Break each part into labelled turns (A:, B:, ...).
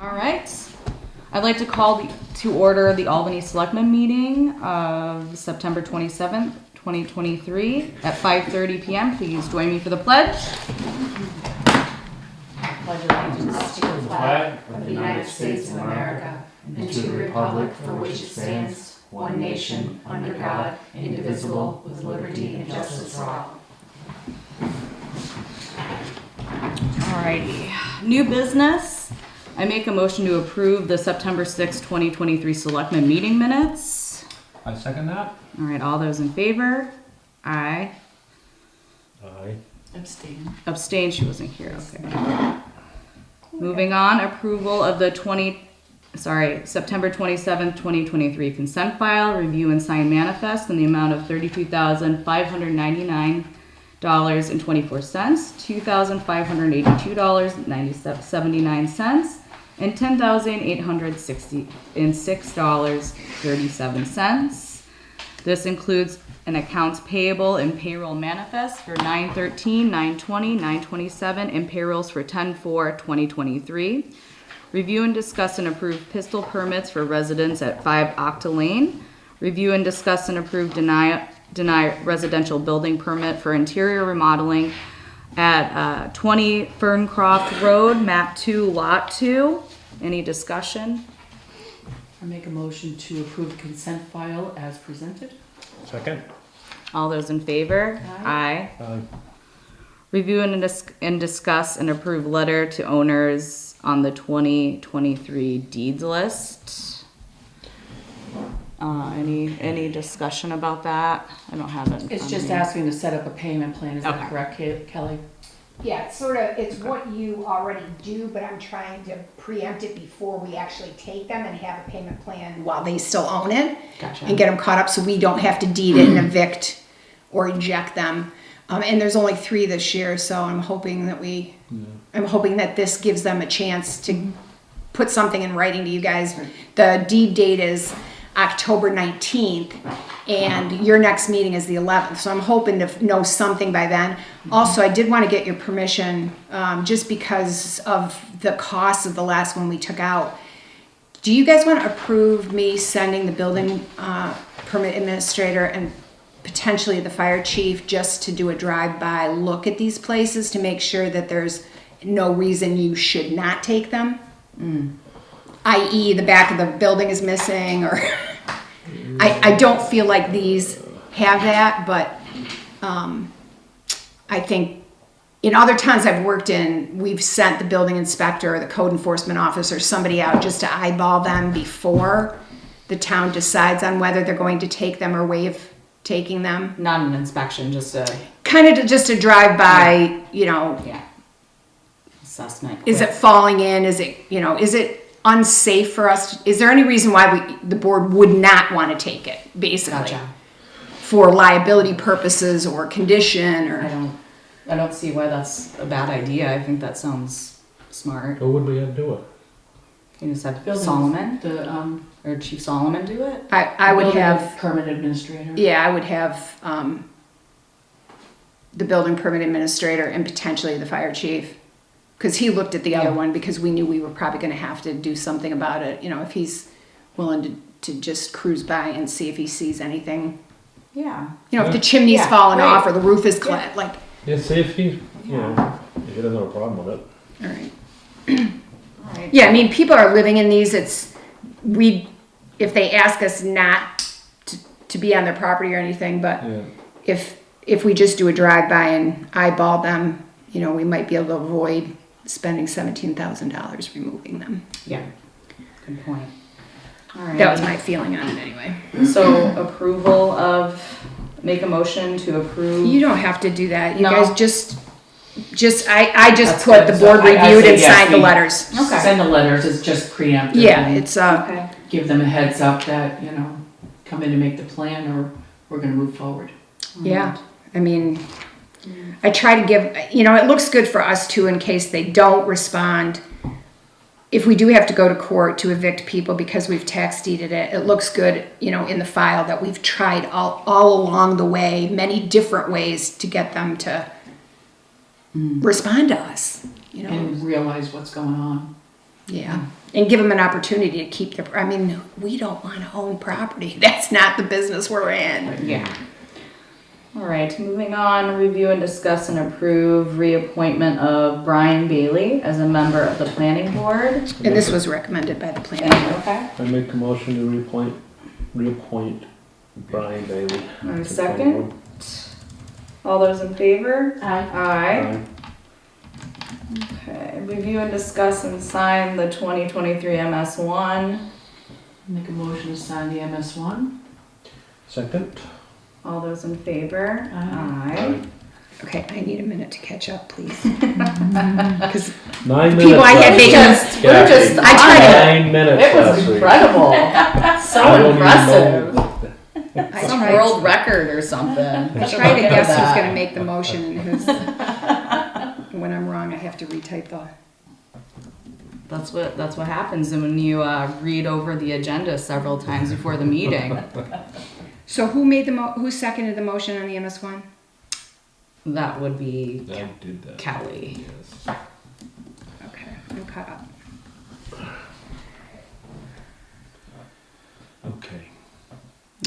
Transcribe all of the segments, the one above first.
A: All right. I'd like to call to order the Albany Selectmen meeting of September 27th, 2023 at 5:30 p.m. Please join me for the pledge.
B: Pledge allegiance to the flag of the United States of America and to the republic for which it stands, one nation, under God, indivisible, with liberty and justice for all.
A: Alrighty. New business. I make a motion to approve the September 6th, 2023 Selectmen meeting minutes.
C: I second that.
A: All right, all those in favor? Aye.
C: Aye.
A: Abstain, she wasn't here, okay. Moving on, approval of the September 27th, 2023 consent file, review and sign manifest in the amount of $32,599.24, $2,582.79, and $10,866.37. This includes an accounts payable and payroll manifest for 9/13, 9/20, 9/27, and payrolls for 10/4/2023. Review and discuss and approve pistol permits for residents at 5 Octa Lane. Review and discuss and approve deny residential building permit for interior remodeling at 20 Ferncroft Road, map 2, lot 2. Any discussion?
B: I make a motion to approve the consent file as presented.
C: Second.
A: All those in favor?
B: Aye.
C: Aye.
A: Review and discuss and approve letter to owners on the 2023 deeds list. Any discussion about that? I don't have it.
B: It's just asking to set up a payment plan. Is
A: Okay.
B: that correct, Kelly?
D: Yeah, it's what you already do, but I'm trying to preempt it before we actually take them and have a payment plan while they still own it.
A: Gotcha.
D: And get them caught up so we don't have to deed it and evict or eject them. And there's only 3 this year, so I'm hoping that this gives them a chance to put something in writing to you guys. The deed date is October 19th, and your next meeting is the 11th. So I'm hoping to know something by then. Also, I did want to get your permission, just because of the cost of the last one we took out. Do you guys want to approve me sending the building permit administrator and potentially the fire chief just to do a drive-by look at these places to make sure that there's no reason you should not take them? I.e. the back of the building is missing, or I don't feel like these have that, but I think in other towns I've worked in, we've sent the building inspector or the code enforcement officer, somebody out just to eyeball them before the town decides on whether they're going to take them or waive taking them.
A: Not an inspection, just a
D: Just a drive-by,
A: assessment.
D: Is it falling in? Is it unsafe for us? Is there any reason why the board would not want to take it, basically?
A: Gotcha.
D: For liability purposes or condition or...
A: I don't see why that's a bad idea. I think that sounds smart.
C: Who would we have do it?
A: Can you just have Solomon
B: The
A: or Chief Solomon do it?
D: I would have...
B: permit administrator.
D: Yeah, I would have the building permit administrator and potentially the fire chief. Because he looked at the other one because we knew we were probably going to have to do something about it. If he's willing to just cruise by and see if he sees anything.
A: Yeah.
D: If the chimney's fallen off or the roof is clad, like...
C: Yeah, see if he, if he doesn't have a problem with it.
D: All right.
A: All right.
D: Yeah, I mean, people are living in these. If they ask us not to be on their property or anything, but if we just do a drive-by and eyeball them, we might be able to avoid spending $17,000 removing them.
A: Yeah. Good point. All right.
D: That was my feeling on it anyway.
A: So make a motion to approve.
D: You don't have to do that. You
A: No.
D: guys just I just
B: That's
D: put
B: good.
D: the board
B: So I
D: reviewed
B: say
D: and
B: yes,
D: signed the
B: we-
D: letters.
A: Okay.
B: Send the letters, it's just preemptive.
D: Yeah,
B: and
D: it's
A: Okay.
B: give them a heads up that, come in and make the plan or we're gonna move forward.
D: yeah. I mean, I try to give, it looks good for us too in case they don't respond. If we do have to go to court to evict people because we've tax deeded it, it looks good, in the file that we've tried all along the way, many different ways to get them to respond to us.
B: And realize what's going on.
D: Yeah. And give them an opportunity to keep their, I mean, we don't want to own property. That's not the business we're in.
A: Yeah. All right, moving on, review and discuss and approve reappointment of Brian Bailey as a member of the planning board.
D: And this was recommended by the planning board.
A: Okay.
C: I make a motion to reappoint Brian Bailey.
A: And a
C: to the
A: second?
C: planning board.
A: All those in favor?
B: Aye.
A: Aye. Okay, review and discuss and sign the 2023 MS1.
B: Make a motion to sign the MS1.
C: Second.
A: All those in favor?
B: Aye.
D: Okay, I need a minute to catch up, please. Because
C: 9 minutes.
D: people I had
C: last
D: big,
C: week.
A: we're just,
D: I tried
C: 9 minutes
A: It was
C: last week.
A: incredible.
C: I
A: So
C: don't even
A: impressive.
C: know.
D: I
A: Some
D: tried,
A: world record or something.
D: I tried to guess who's going to make the motion and who's. When I'm wrong, I have to retype the.
A: That's what happens when you read over the agenda several times before the meeting.
D: So who made who seconded the motion on the MS1?
A: That would be
C: I did that.
A: Kelly.
C: Yes.
D: Okay, I'm caught up.
C: Okay.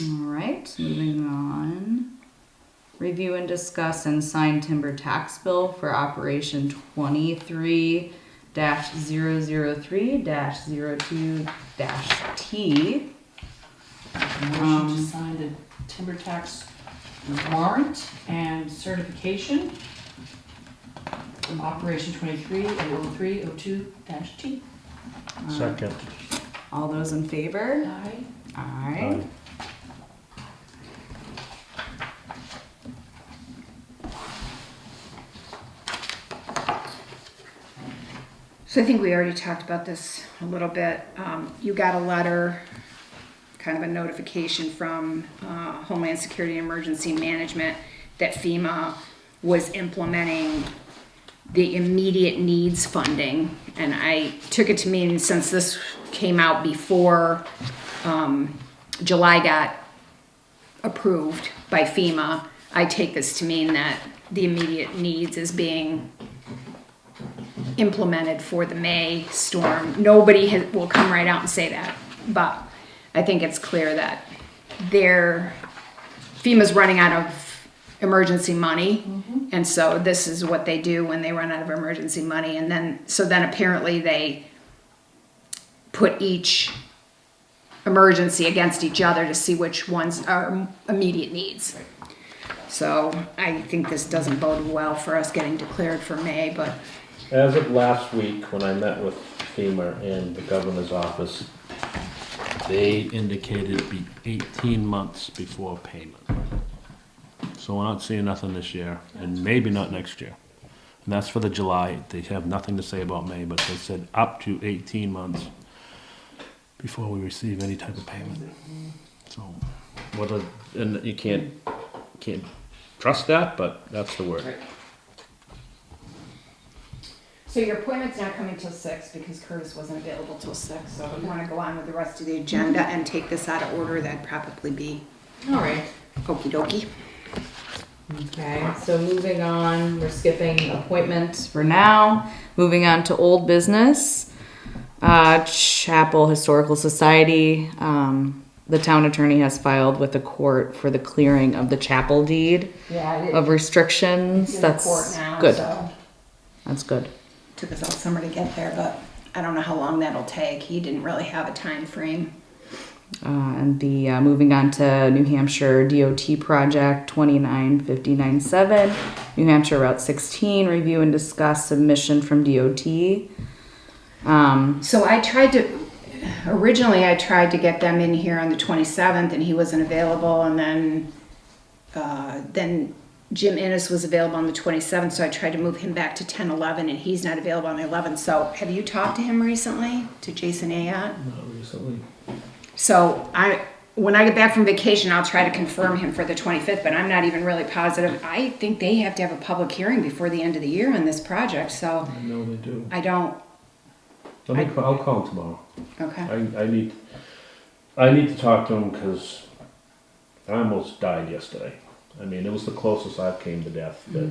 A: All right, moving on. Review and discuss and sign timber tax bill for Operation 23-003-02-T.
B: Motion to sign the timber tax warrant and certification from Operation 23 and 03-02-T.
C: Second.
A: All those in favor?
B: Aye.
A: Aye.
D: So I think we already talked about this a little bit. You got a letter, kind of a notification from Homeland Security and Emergency Management that FEMA was implementing the immediate needs funding. And I took it to mean, since this came out before July got approved by FEMA, I take this to mean that the immediate needs is being implemented for the May storm. Nobody will come right out and say that, but I think it's clear that FEMA's running out of emergency money, and so this is what they do when they run out of emergency money, and then apparently they put each emergency against each other to see which ones are immediate needs. So I think this doesn't bode well for us getting declared for May, but
C: As of last week, when I met with FEMA and the governor's office, they indicated it'd be 18 months before payment. So we're not seeing nothing this year, and maybe not next year. And that's for the July. They have nothing to say about May, but they said up to 18 months before we receive any type of payment. So, and you can't trust that, but that's the word.
D: So your appointment's not coming till 6 because Curtis wasn't available till 6, so if you want to go on with the rest of the agenda and take this out of order, that'd probably be
A: All right.
D: okey dokey.
A: Okay, so moving on, we're skipping appointments for now. Moving on to old business. Chapel Historical Society. The town attorney has filed with the court for the clearing of the chapel deed
D: Yeah,
A: of restrictions.
D: it's in the
A: That's
D: court now,
A: good.
D: so
A: That's good.
D: took us all summer to get there, but I don't know how long that'll take. He didn't really have a time frame.
A: And the moving on to New Hampshire DOT project 29597, New Hampshire Route 16, review and discuss submission from DOT.
D: So originally I tried to get them in here on the 27th and he wasn't available, and then Jim Innes was available on the 27th, so I tried to move him back to 10/11 and he's not available on the 11th. So have you talked to him recently, to Jason Ayat?
C: Not recently.
D: So when I get back from vacation, I'll try to confirm him for the 25th, but I'm not even really positive. I think they have to have a public hearing before the end of the year on this project, so
C: I know they do.
D: I don't,
C: I'll call him tomorrow.
D: okay.
C: I need to talk to him because I almost died yesterday. I mean, it was the closest I've came to death. But,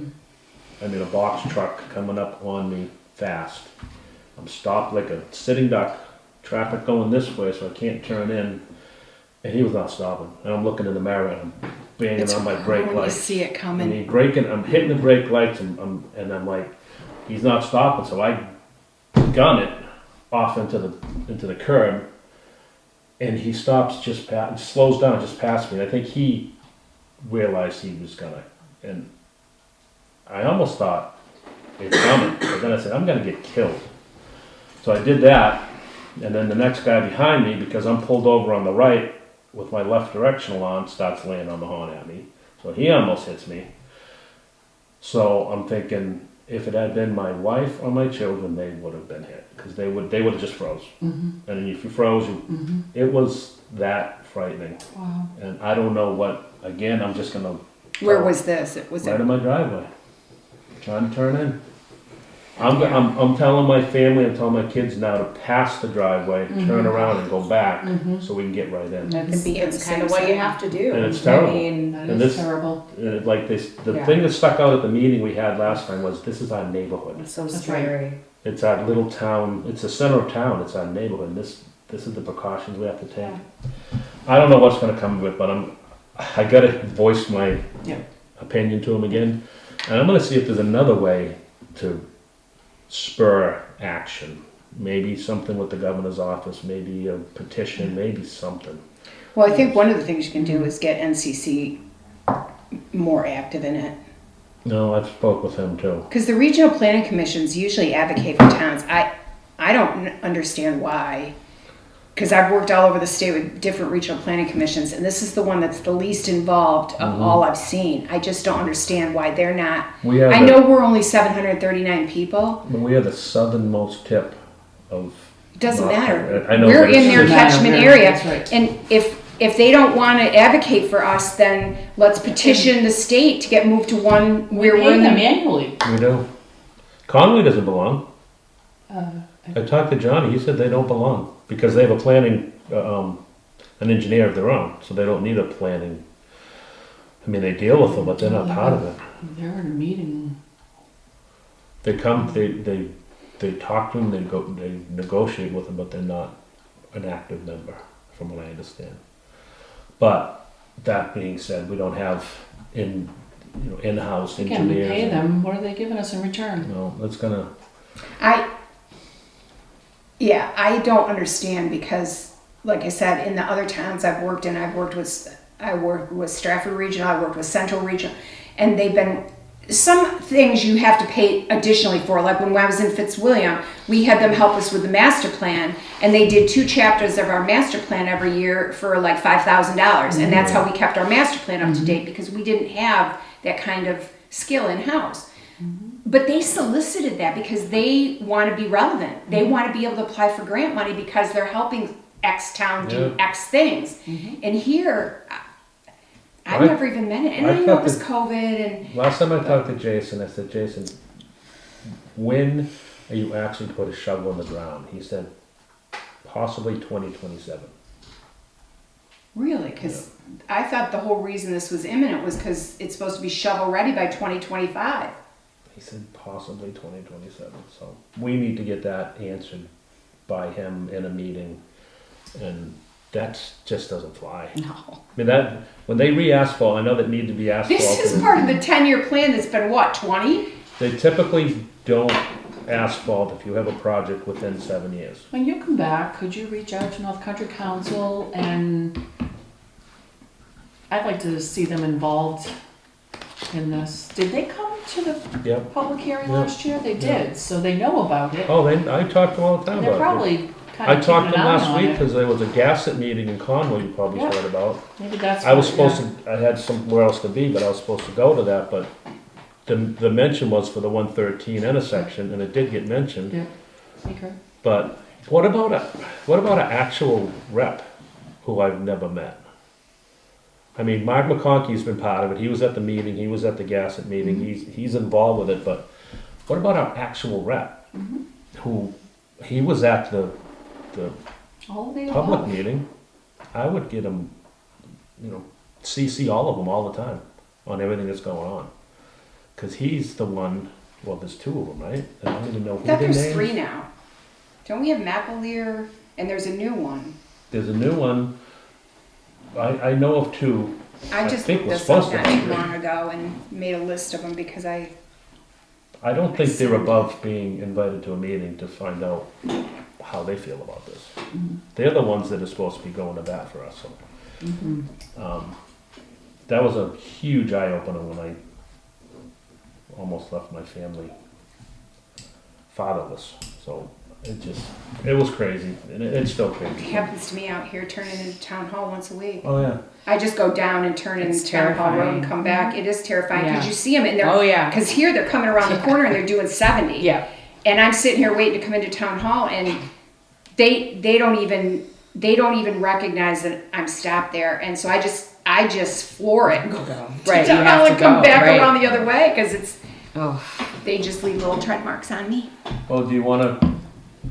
C: I mean, a box truck coming up on me fast I'm stopped like a sitting duck, traffic going this way, so I can't turn in. And he was not stopping. And I'm looking in the mirror and I'm banging
D: It's
C: on my
D: hard
C: brake
D: when you
C: lights.
D: see it
C: And
D: coming.
C: he braking, I'm hitting the brake lights and I'm like, he's not stopping, so I gun it off into the curb. And he stops slows down just past me. And I think he realized he was gonna, and I almost thought it's coming, but then I said, I'm gonna get killed. So I did that, and then the next guy behind me, because I'm pulled over on the right with my left directional on, starts laying on the horn at me. So he almost hits me. So I'm thinking, if it had been my wife or my children, they would have been hit, because they would have just froze.
B: Mm-hmm.
C: And if you froze,
B: Mm-hmm.
C: it was that frightening.
B: Wow.
C: And I don't know what, again, I'm just gonna.
D: Where was this? It was
C: Right in my driveway, trying to turn in. I'm telling my family, I'm telling my kids now to pass the driveway, turn around and go back, so we can get right in.
A: It's kind of what you have to do.
C: And it's terrible.
A: I mean,
B: That
C: And
B: is
C: this-
B: terrible.
C: Like this, the
A: Yeah.
C: thing that stuck out at the meeting we had last time was, this is our neighborhood.
A: it's so
B: That's
A: scary.
C: It's our little town, it's the center of town, it's our neighborhood. This is the precautions we have to take. I don't know what's gonna come of it, but I gotta voice my
B: Yeah.
C: opinion to him again. And I'm gonna see if there's another way to spur action. Maybe something with the governor's office, maybe a petition, maybe something.
D: Well, I think one of the things you can do is get NCC more active in it.
C: No, I've spoke with him too.
D: Because the regional planning commissions usually advocate for towns. I don't understand why. Because I've worked all over the state with different regional planning commissions, and this is the one that's the least involved of all I've seen. I just don't understand why they're not.
C: We have
D: I know we're only 739 people.
C: we are the southernmost tip of.
D: It doesn't
C: North
D: matter.
C: Carolina. I know,
D: We're
C: but
D: in
C: it's
D: their
C: just-
D: catchment
B: Yeah,
D: area.
B: that's right.
D: And if they don't want to advocate for us, then let's petition the state to get moved to one where we're
B: Pay
D: in
B: them
D: the.
B: annually.
C: We do. Conway doesn't belong.
B: Uh,
C: I talked to Johnny, he said they don't belong, because they have a planning, an engineer of their own, so they don't need a planning. I mean, they deal with them, but they're not part of it.
B: They're in a meeting.
C: They come, they talk to them, they negotiate with them, but they're not an active member, from what I understand. But that being said, we don't have in-house
B: Again, we
C: engineers.
B: pay them. What are they giving us in return?
C: No, that's gonna,
D: I don't understand because, like I said, in the other towns I've worked in, I worked with Stratford Regional, I worked with Central Regional, and they've been, some things you have to pay additionally for. Like when I was in Fitzwilliam, we had them help us with the master plan, and they did 2 chapters of our master plan every year for like $5,000, and that's how we kept our master plan up to date, because we didn't have that kind of skill in-house. But they solicited that because they want to be relevant. They want to be able to apply for grant money because they're helping X town do X things. And here, I've
C: I-
D: never even met it. And
C: I
D: I know
C: thought
D: it was
C: that-
D: COVID and
C: last time I talked to Jason, I said, Jason, when are you actually put a shovel in the ground? He said, possibly 2027.
D: really, because I thought the whole reason this was imminent was because it's supposed to be shovel ready by 2025.
C: He said possibly 2027. So we need to get that answered by him in a meeting, and that just doesn't fly.
A: No.
C: I mean, that when they re-asphalt, I know that need to be asphalted.
D: This is part of the 10-year plan that's been what, 20?
C: They typically don't asphalt if you have a project within 7 years.
B: When you come back, could you reach out to North Country Council, and I'd like to see them involved in this. Did they come to the
C: Yep.
B: public hearing
C: Yeah.
B: last year? They
C: Yeah.
B: did, so they know about it.
C: Oh, I talk to them all the time
B: They're
C: about it.
B: probably kind
C: I
B: of
C: talked to
B: keeping
C: them
B: an eye
C: last
B: on
C: week
B: it.
C: because there was a Gasset meeting in Conway you probably
B: Yeah.
C: heard about.
B: Maybe that's.
C: I was
B: what-
C: supposed to, I had somewhere else to be, but I was supposed to go to that, but the mention was for the 113 intersection, and it did get mentioned.
B: Yeah. Okay.
C: But what about an actual rep who I've never met? I mean, Mark McConkey's been part of it. He was at the meeting. He was at the Gasset meeting. He's involved with it. But what about our actual rep, who he was at the
B: All of the
C: public
B: above.
C: meeting? I would get him, CC all of them all the time on everything that's going on, because he's the one. Well, there's 2 of them, right? I don't even know
D: I
C: who
D: thought
C: their
D: there's
C: names.
D: 3 now. Don't we have Maplear, and there's a new one?
C: There's a new one. I know of two.
D: I just
C: think
D: looked
C: we're
D: this up
C: supposed to
D: not
C: have
D: too
C: three.
D: long ago and made a list of them because
C: I don't think they're above being invited to a meeting to find out how they feel about this. They're the ones that are supposed to be going to bat for us, so. That was a huge eye opener when I almost left my family fatherless, so it was crazy, and it's still
D: It
C: crazy.
D: happens to me out here turning into town hall once a week.
C: Oh, yeah.
D: I just go down and turn
A: It's
D: into town hall road and
A: terrifying.
D: come back. It is terrifying because
A: Yeah.
D: you see them and they're,
A: Oh, yeah.
D: because here they're coming around the corner and they're doing 70.
A: Yeah.
D: And I'm sitting here waiting to come into town hall and they don't even recognize that I'm stopped there. And so I just floor it and go
A: Right,
D: to town
A: you
D: hall
A: have
D: and
A: to
D: come
A: go,
D: back
A: right.
D: around the other way because
A: Oh,
D: they just leave little tread marks on me.
C: Well,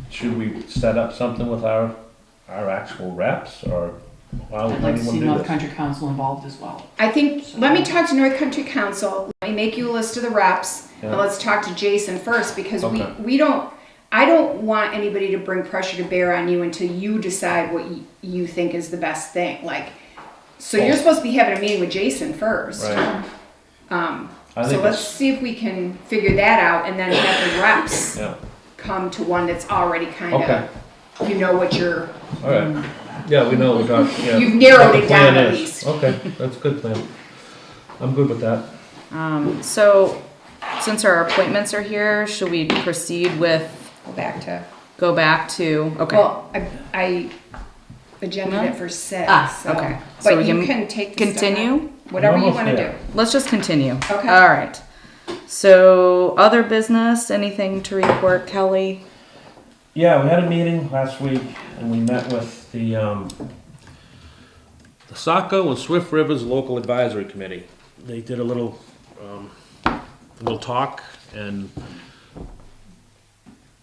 C: should we set up something with our actual reps, or how
B: I'd
C: do
B: like
C: you
B: to
C: want
B: see
C: to do
B: North
C: this?
B: Country Council involved as well.
D: I think, let me talk to North Country Council, let me make you a list of the reps, and
C: Yeah.
D: let's talk to Jason first, because
C: Okay.
D: I don't want anybody to bring pressure to bear on you until you decide what you think is the best thing, like, so you're supposed to be having a meeting with Jason first.
C: Right. I
D: So
C: think
D: let's
C: it's,
D: see if we can figure that out, and then have the reps
C: yeah,
D: come to one that's already kind
C: okay,
D: of, you know what you're,
C: all right. Yeah, we know, yeah.
D: You've narrowed
C: what the
D: it down
C: plan
D: at
C: is.
D: least.
C: Okay, that's a good plan. I'm good with that.
A: so since our appointments are here, should we proceed with, go back to, okay.
D: well, I agended it for 6. so-
A: Okay. So
D: But
A: we
D: you can take the stuff
A: continue?
D: out. Whatever you
C: Almost
D: want to
C: there.
D: do.
A: Let's just continue.
D: Okay.
A: All right. So other business, anything to report, Kelly?
C: Yeah, we had a meeting last week, and we met with the Saco and Swift Rivers Local Advisory Committee. They did a little talk, and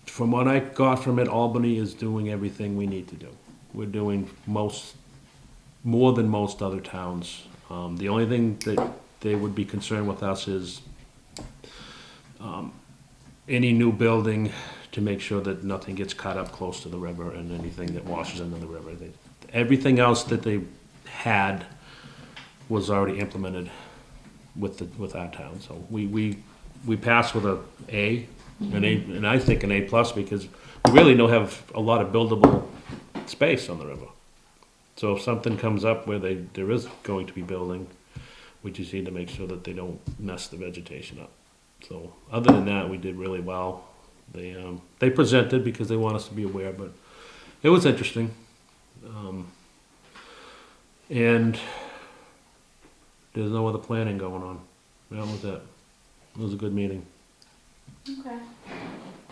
C: from what I got from it, Albany is doing everything we need to do. We're doing more than most other towns. The only thing that they would be concerned with us is any new building, to make sure that nothing gets caught up close to the river and anything that washes into the river. Everything else that they had was already implemented with our town. So we passed with and I think an A+, because we really don't have a lot of buildable space on the river. So if something comes up where there is going to be building, we just need to make sure that they don't mess the vegetation up. So other than that, we did really well. They presented because they want us to be aware, but it was interesting. And there's no other planning going on. That was it. It was a good meeting.
A: Okay.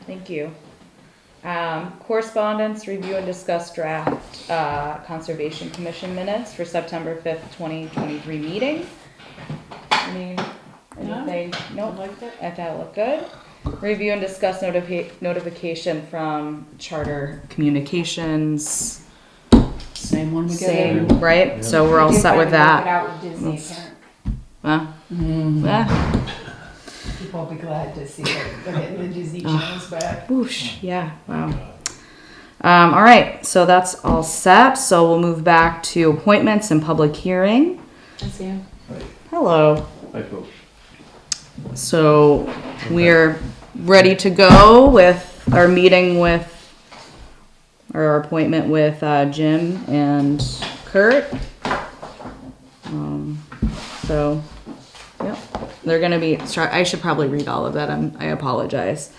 A: Thank you. Correspondence, review and discuss draft Conservation Commission minutes for September 5th, 2023 meeting. Anything? Nope.
B: Like that?
A: If that look good. Review and discuss notification from Charter Communications.
B: Same one we get
A: Same,
B: every.
A: right?
C: Yeah.
A: So we're all set with
D: Work it
A: that.
D: out with Disney,
A: Let's-
D: apparently.
B: People will be glad to see that they're getting the Disney channels back.
A: Whoosh, yeah, wow. All right, so that's all set. So we'll move back to appointments and public hearing.
B: That's you.
A: Hello.
C: Hi, folks.
A: So we're ready to go with our meeting with, or our appointment with Jim and Kurt. So, yep, they're gonna be, I should probably read all of that, I apologize.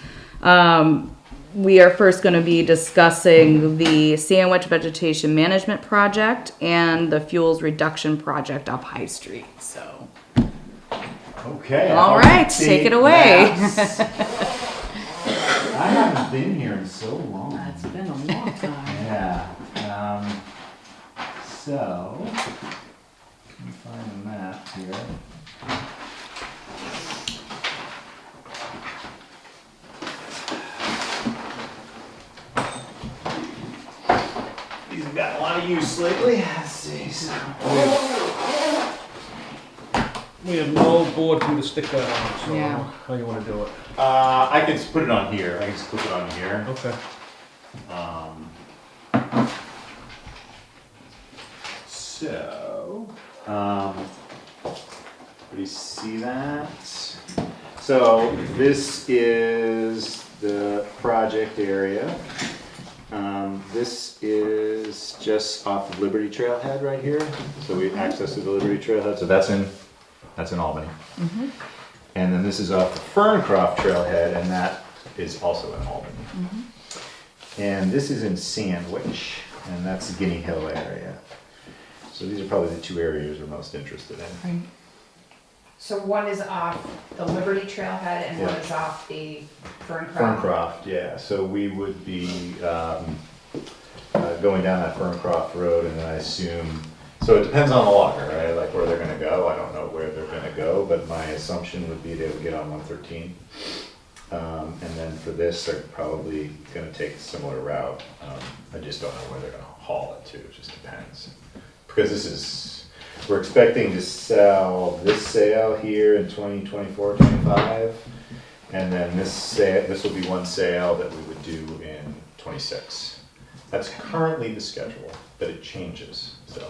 A: We are first gonna be discussing the Sandwich Vegetation Management Project and the Fuels Reduction Project up High Street, so.
E: Okay.
A: All right, take it away.
E: I haven't been here in so long.
B: It's been a long time.
E: Yeah. So, let me find a map here. These have got a lot of use lately. Let's see. So,
C: We have no board for you to stick that on, so
A: Yeah.
C: how you wanna do it?
E: I can just put it on here. I can just clip it on here.
C: Okay.
E: Do you see that? So this is the project area. This is just off of Liberty Trailhead right here. So we have access to the Liberty Trailhead. So that's in Albany. And then this is off the Ferncroft Trailhead, and that is also in Albany. And this is in Sandwich, and that's the Guinea Hill area. So these are probably the two areas we're most interested in.
A: Right.
D: So one is off the Liberty Trailhead and one
E: Yeah.
D: is off the Ferncroft.
E: Ferncroft, yeah. So we would be going down that Ferncroft road, and then I assume, so it depends on the locker, right? Like where they're gonna go. I don't know where they're gonna go, but my assumption would be they would get on 113. And then for this, they're probably gonna take a similar route. I just don't know where they're gonna haul it to. It just depends. Because we're expecting to sell this sale here in 2024, 25. And then this will be one sale that we would do in 26. That's currently the schedule, but it changes, so.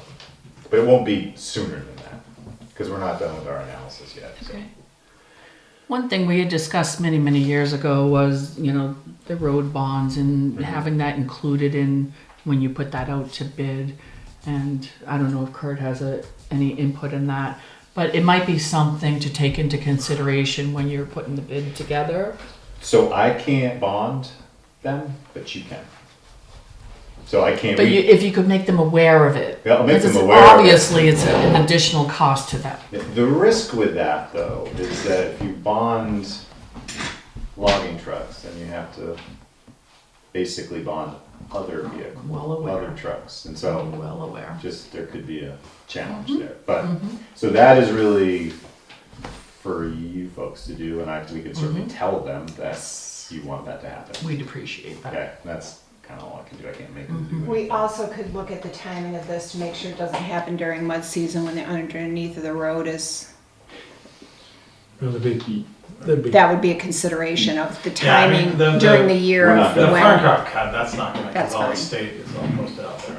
E: But it won't be sooner than that, because we're not done with our analysis yet, so.
B: Okay. One thing we had discussed many, many years ago was, the road bonds and having that included in when you put that out to bid. And I don't know if Kurt has any input in that, but it might be something to take into consideration when you're putting the bid together.
E: So I can't bond them, but you can. So I can't.
B: But if you could make them aware of it.
E: Yeah, I'll make
B: Because
E: them aware of it.
B: obviously it's an additional cost to them.
E: The risk with that, though, is that if you bond logging trucks, then you have to basically bond other vehicles,
B: Well aware.
E: other trucks, and so
B: Well aware.
E: just there could be a challenge there. But so that is really for you folks to do, and we could certainly tell them that you want that to happen.
B: We'd appreciate that.
E: Okay, that's kind of all I can do. I can't make them do it.
D: We also could look at the timing of this to make sure it doesn't happen during mud season when the underneath of the road is,
F: That'd be,
D: that would be a consideration of the
F: Yeah, I mean,
D: timing
F: the-
D: during the year
E: We're
D: of
E: not
F: the
E: done.
D: when.
F: Ferncroft cut, that's not gonna,
D: That's
F: cause all the
D: fine.
F: state is all posted out there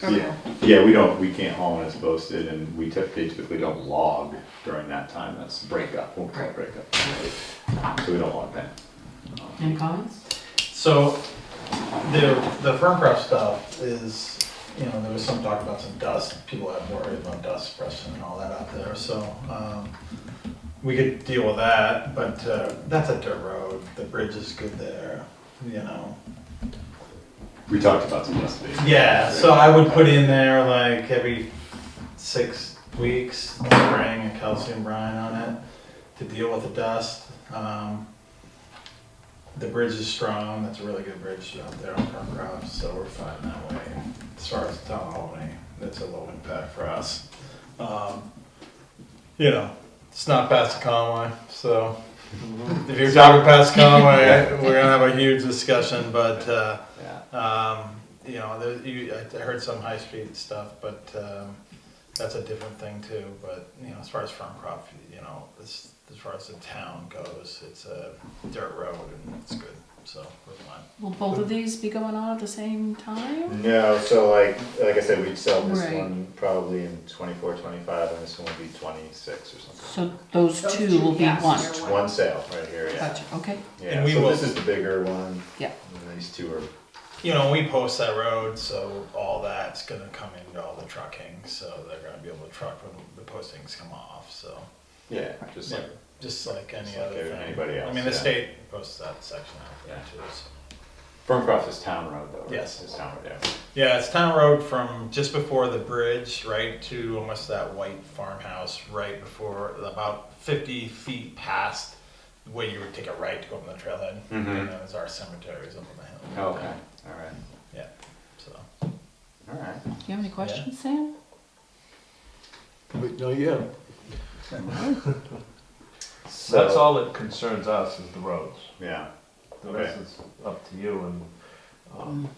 F: anyway.
D: Okay.
E: Yeah, we can't haul when it's posted, and they typically don't log during that time. That's breakup. We'll call it breakup. So we don't log that.
B: Any comments?
F: So, the Ferncroft stuff is, there was some talk about some dust, people have worried about dust suppression and all that out there, so, we could deal with that, but, that's a dirt road, the bridge is good there,
E: We talked about some yesterday.
F: Yeah, so I would put in there like every 6 weeks, spraying a calcium brine on it to deal with the dust. The bridge is strong, that's a really good bridge out there on Ferncroft, so we're fine that way. As far as town of Albany, that's a low impact for us. It's not past the Conway, so if you're talking past Conway, we're gonna have a huge discussion, but I heard some high-speed stuff, but that's a different thing too. But as far as Ferncroft, as far as the town goes, it's a dirt road and it's good, so we're fine.
B: Will both of these be going on at the same time?
E: No, so like I said, we'd sell this
B: Right.
E: one probably in 24, 25, and this one would be 26 or something.
B: So those two will be
D: yes,
B: one.
D: you're
E: One sale right here, yeah.
B: Gotcha, okay.
E: Yeah,
F: And we
E: so
F: will-
E: this is the bigger one.
B: Yeah.
E: And these two are.
F: We post that road, so all that's gonna come into all the trucking, so they're gonna be able to truck when the postings come off, so.
E: Yeah, just like.
F: Just like any
E: Just like
F: other thing.
E: anybody else,
F: I mean, the
E: yeah.
F: state posts that section out there too, so.
E: Ferncroft is town road though, right?
F: Yes.
E: It's town road, yeah.
F: Yeah, it's town road from just before the bridge, right to almost that white farmhouse, right before, about 50 feet past where you would take a right to go up on the trailhead.
E: Mhm.
F: And then there's our cemeteries up on the hill.
E: Okay, all right,
F: Yeah, so.
E: all right.
B: Do you have any questions, Sam?
C: But no, yeah,
E: So,
C: that's all that concerns us is the roads.
E: Yeah,
C: The rest is up to you and,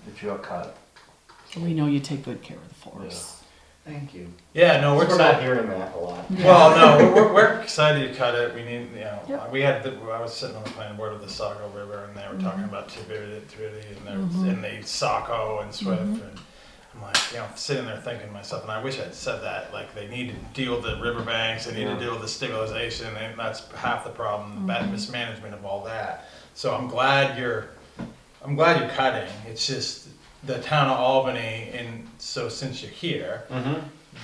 C: it's your cut.
B: We know you take good care of the forest.
E: Thank you.
F: Yeah, no, we're
E: We're not
F: excited.
E: hearing that a lot.
F: Well, no, we're excited to cut it. We need, you know,
A: Yep.
F: I was sitting on the planning board with the Saco River, and they were talking about turbidity, and the Saco and Swift, and I'm like, you know, sitting there thinking to myself, and I wish I'd said that, like, they need to deal with the riverbanks, they need to deal with the stabilization, and that's half the problem, the bad mismanagement of all that. So I'm glad you're cutting. It's just the town of Albany, and so since you're here,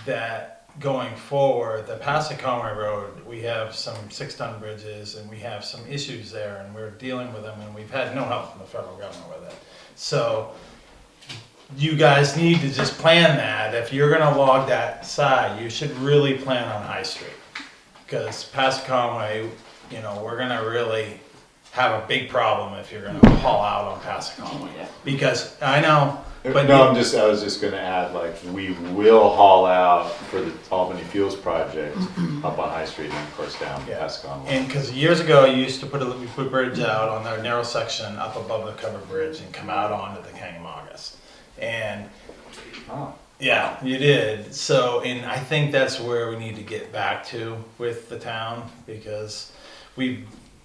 F: that going forward, the Passaconaway Road, we have some 6-ton bridges and we have some issues there, and we're dealing with them, and we've had no help from the federal government with it. So you guys need to just plan that. If you're gonna log that side, you should really plan on High Street. Because Passaconaway, you know, we're gonna really have a big problem if you're gonna haul out on Passaconaway. Because I know, but
E: No, I was just gonna add, like, we will haul out for the Albany Fuels project up on High Street and of course down past Conway.
F: and because years ago, you used to put we put a bridge out on the narrow section up above the covered bridge and come out onto the Kangamogus. And
E: Oh.
F: yeah, you did. So, and I think that's where we need to get back to with the town, because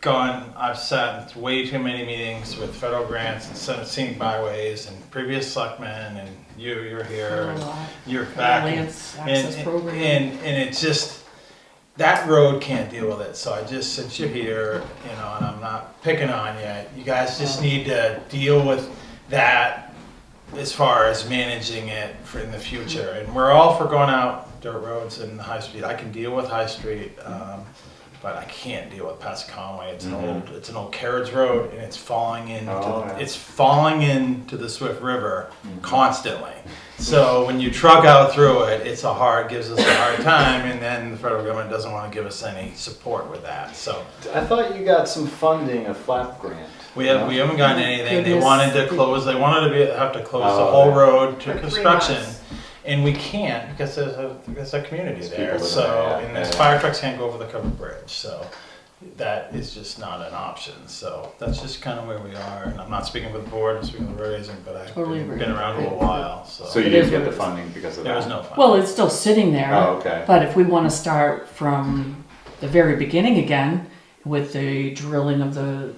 F: I've sat in way too many meetings with federal grants and scenic byways and previous selectmen, and you're here, and you're back.
B: Lance
F: And
B: access program.
F: it's just, that road can't deal with it. So I just, since you're here, you know, and I'm not picking on you, you guys just need to deal with that as far as managing it for in the future. And we're all for going out dirt roads and High Street. I can deal with High Street, but I can't deal with Passaconaway. It's an old carriage road, and it's falling into the Swift River constantly. So when you truck out through it, gives us a hard time, and then the federal government doesn't want to give us any support with that. So
E: I thought you got some funding, a flap grant.
F: we haven't gotten anything. They
B: Goodness.
F: wanted to close. They wanted to have to close the whole road to construction. And we can't because there's a community
E: There's
F: there.
E: people
F: So,
E: living there,
F: and there's
E: yeah.
F: fire trucks can't go over the covered bridge. So that is just not an option. So that's just kind of where we are. And I'm not speaking with the board, I'm speaking with the road agent, but I've
B: Totally agree.
F: been around a little while. So,
E: You
B: It
E: didn't
B: is
E: get
B: what
E: the
B: it is.
E: funding because of that?
F: there was no fun.
B: Well, it's still sitting there.
E: Oh, okay.
B: But if we want to start from the very beginning again with the drilling of the.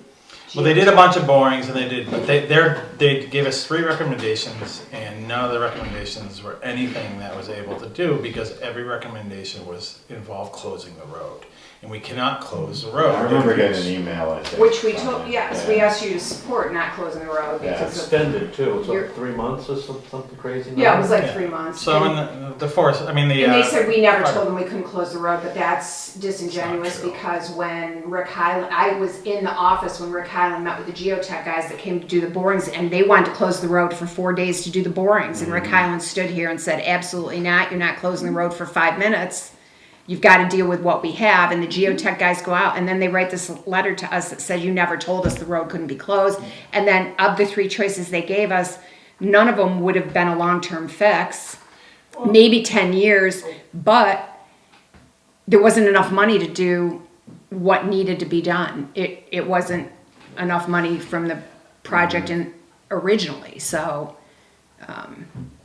F: Well, they did a bunch of borings, and they gave us 3 recommendations, and none of the recommendations were anything that was able to do, because every recommendation involved closing the road, and we cannot close the road.
E: I remember getting an email, I think.
D: Which we
E: from
D: told,
E: it.
D: yes, we asked you to support not closing the road
E: Yeah.
D: because of,
C: Extended too, it's
D: You're-
C: like 3 months or something crazy.
D: yeah, it was like
F: Yeah.
D: 3 months.
F: So
D: And-
F: in the forest, I mean the.
D: And they said we never
F: fire-
D: told them we couldn't close the road, but that's disingenuous
F: It's not true.
D: because when Rick Highland, I was in the office when Rick Highland met with the geotech guys that came to do the borings, and they wanted to close the road for 4 days to do the borings. And Rick Highland stood here and said, absolutely not, you're not closing the road for 5 minutes. You've got to deal with what we have. And the geotech guys go out, and then they write this letter to us that says, you never told us the road couldn't be closed. And then of the 3 choices they gave us, none of them would have been a long-term fix. Maybe 10 years, but there wasn't enough money to do what needed to be done. It wasn't enough money from the project originally. So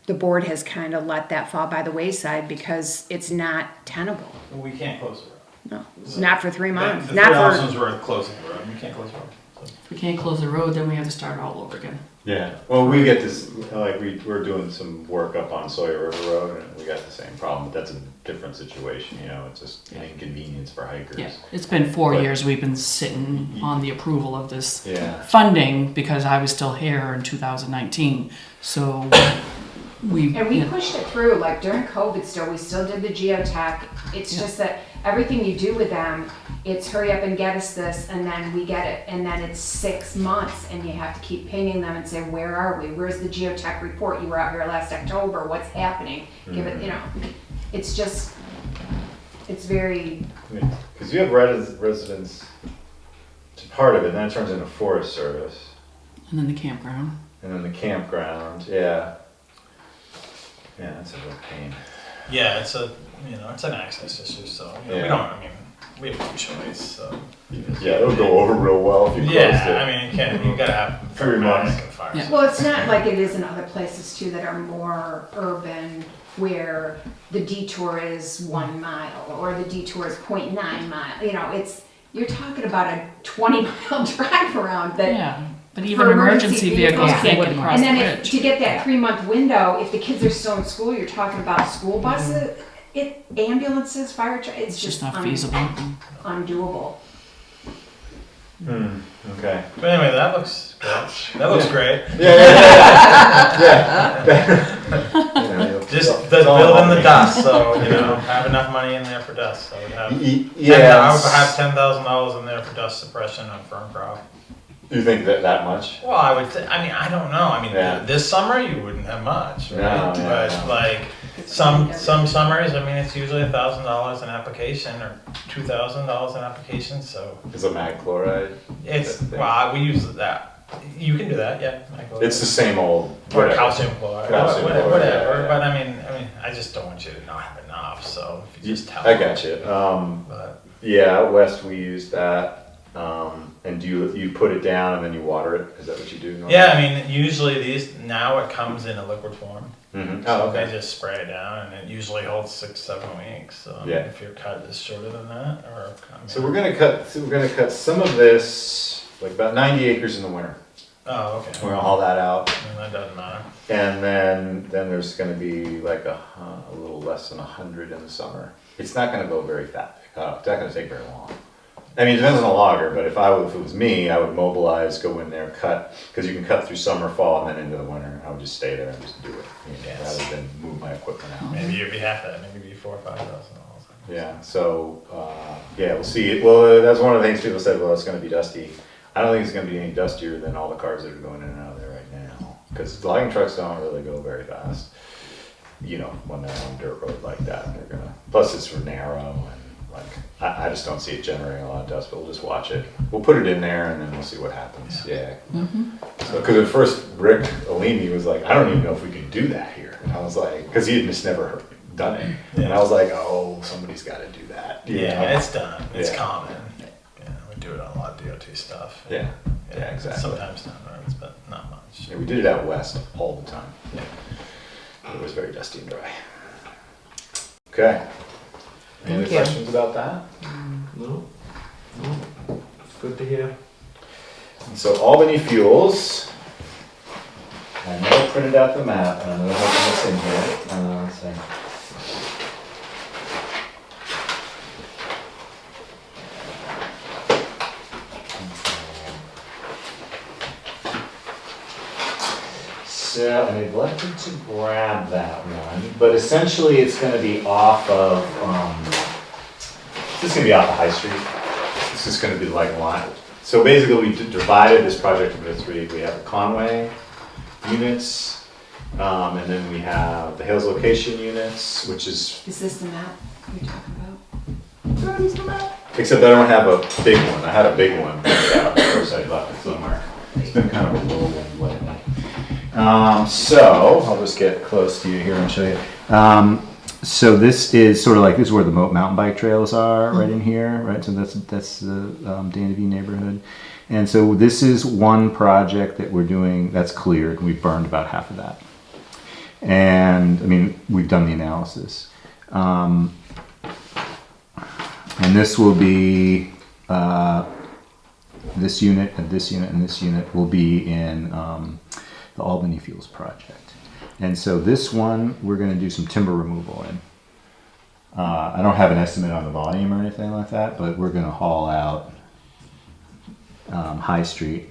D: the board has kind of let that fall by the wayside because it's not tenable.
F: We can't close the road.
D: No, not for 3 months.
F: The
D: Not
F: three
D: for,
F: options were closing the road. We can't close the road. So.
B: If we can't close the road, then we have to start all over again.
E: Yeah, well, we get this, like, we're doing some work up on Sawyer River Road, and we got the same problem, but that's a different situation, you know, it's just an inconvenience for hikers.
B: Yeah, it's been 4
E: But-
B: years we've been sitting on the approval of this
E: Yeah.
B: funding because I was still here in 2019. So
D: and we
B: you know,
D: pushed it through, like during COVID still, we still did the geotech. It's just that everything you do with them, it's hurry up and get us this, and then we get it. And then it's 6 months, and you have to keep pinging them and say, where are we? Where's the geotech report? You were out here last October, what's happening? Give it, you know, it's just, it's very,
E: Because you have residents, it's part of it, and then it turns into Forest Service,
B: and then the campground.
E: and then the campground, yeah. Yeah, that's a real pain.
F: Yeah, it's an access issue. So you know, we
E: Yeah.
F: don't. I mean, we have no choice, so.
E: Yeah, it'll go over real well if you closed it.
F: Yeah, I mean, you gotta have
E: 3 months.
F: fire.
B: Yeah.
D: Well, it's not like it is in other places too that are more urban, where the detour is 1 mile or the detour is 0.9 mile. You know, you're talking about a 20-mile drive around that.
B: Yeah, but even
D: For
B: emergency
D: emergency
B: vehicles
D: vehicles,
B: can't
A: yeah.
B: get across
D: And
B: the
D: then
B: bridge.
D: to get that 3-month window, if the kids are still in school, you're talking about school buses, ambulances, fire trucks. It's
B: It's just
D: just
B: not feasible.
D: undoable.
E: Okay.
F: But anyway, that looks great. That looks great. Just the build in the dust, so have enough money in there for dust. I would have. I would have $10,000 in there for dust suppression on fern crop.
E: You think that much?
F: Well, I would. I don't know. I mean,
E: Yeah.
F: this summer you wouldn't have much, right?
E: No,
F: but
E: no.
F: like some summers, I mean, it's usually $1,000 an application or $2,000 an application. So
E: Is it mag chloride?
F: it's we use that. You can do that, yeah.
E: It's the same old.
F: or
E: whatever.
F: calcium chloride,
E: Calcium
F: whatever.
E: chloride, yeah.
F: But I mean, I just don't want you to not have enough. So if you just tell
E: I
F: them.
E: got you.
F: But
E: Yeah, out west we use that. And do you put it down and then you water it? Is that what you do? Normally?
F: yeah, I mean, usually now it comes in a liquid form.
E: Mm-hmm.
F: So
E: Oh, okay.
F: they just spray it down, and it usually holds 6-7 weeks.
E: Yeah.
F: If your cut is shorter than that, or
E: So we're gonna cut some of this, like about 90 acres in the winter.
F: oh, okay.
E: We're gonna haul that out,
F: And that doesn't matter.
E: and then there's gonna be like a little less than 100 in the summer. It's not gonna go very fast. It's not gonna take very long. I mean, it depends on the logger, but if it was me, I would mobilize, go in there, cut, because you can cut through summer, fall, and then into the winter. I would just stay there and just do it,
F: Yes.
E: rather than move my equipment out.
F: Maybe you'd be half that. Maybe it'd be $4,000 or $5,000.
E: Yeah, so, yeah, we'll see. Well, that's one of the things people said, well, it's gonna be dusty. I don't think it's gonna be any dustier than all the cars that are going in and out of there right now. Because logging trucks don't really go very fast, when they're on a dirt road like that. Plus it's narrow and I just don't see it generating a lot of dust, but we'll just watch it. We'll put it in there and then we'll see what happens, yeah. Because at first Rick Alini was like, I don't even know if we can do that here. And I was like, because he had just never done it. And I was like, oh, somebody's got to do that.
F: Yeah, it's done. It's
E: Yeah.
F: common. Yeah, we do it on a lot of DOT stuff.
E: Yeah, yeah, exactly.
F: Sometimes down roads, but not much.
E: Yeah, we did it out west all the time. It was very dusty and dry. Okay. Any other
A: Thank you.
E: questions about that?
C: No? Good to hear.
E: And so Albany Fuels. I never printed out the map, and I'm gonna open this in here. Let's see. So I neglected to grab that one, but essentially it's gonna be off of, this is gonna be off of High Street. This is gonna be like line. So basically we divided this project into 3. We have the Conway units, and then we have the Hales location units, which is,
D: Is this the map you're talking about?
E: except I don't have a big one. I had a big one, of course I left it somewhere. It's been kind of a whirlwind lately. So I'll just get close to you here and show you. So this is sort of like, this is where the mountain bike trails are, right in here, right? So that's the Danby neighborhood. And so this is one project that we're doing that's cleared. We've burned about half of that. And I mean, we've done the analysis. And this will be, this unit and this unit and this unit will be in the Albany Fuels project. And so this one, we're going to do some timber removal in. I don't have an estimate on the volume or anything like that, but we're going to haul out High Street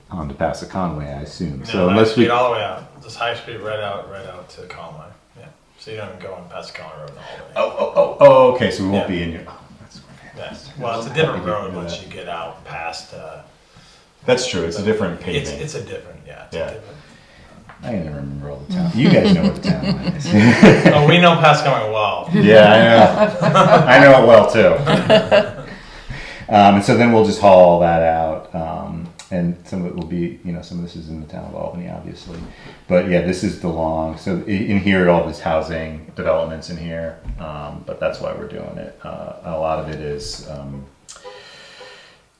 E: onto past the Conway, I assume. So
F: High
E: unless
F: Street
E: we,
F: all the way out, just High Street right out to Conway. Yeah, so you don't go on past Conway Road and all the way.
E: okay, so we won't
F: Yeah.
E: be in here. Oh, that's
F: Yes. Well, it's a different road once you get out past.
E: That's true. It's a different
F: It's
E: paving.
F: it's a different, yeah. It's
E: Yeah.
F: A different.
E: I can never remember all the town. You guys know what the town line is.
F: Oh, we know past Conway well.
E: Yeah, I know. I know it well too. And so then we'll just haul all that out. and some of it will be, some of this is in the town of Albany, obviously. But yeah, this is the long, so in here, all this housing developments in here, but that's why we're doing it. A lot of it is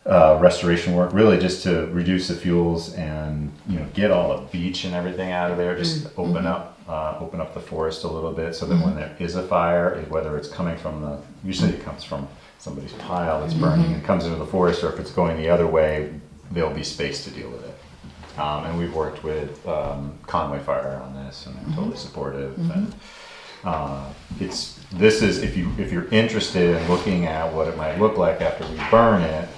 E: restoration work, really just to reduce the fuels and, get all the beach and everything out of there, just open up the forest a little bit so that when there is a fire, whether it's coming from usually it comes from somebody's pile that's burning and comes into the forest, or if it's going the other way, there'll be space to deal with it. And we've worked with Conway Fire on this, and they're totally supportive. And this is if you're interested in looking at what it might look like after we burn it,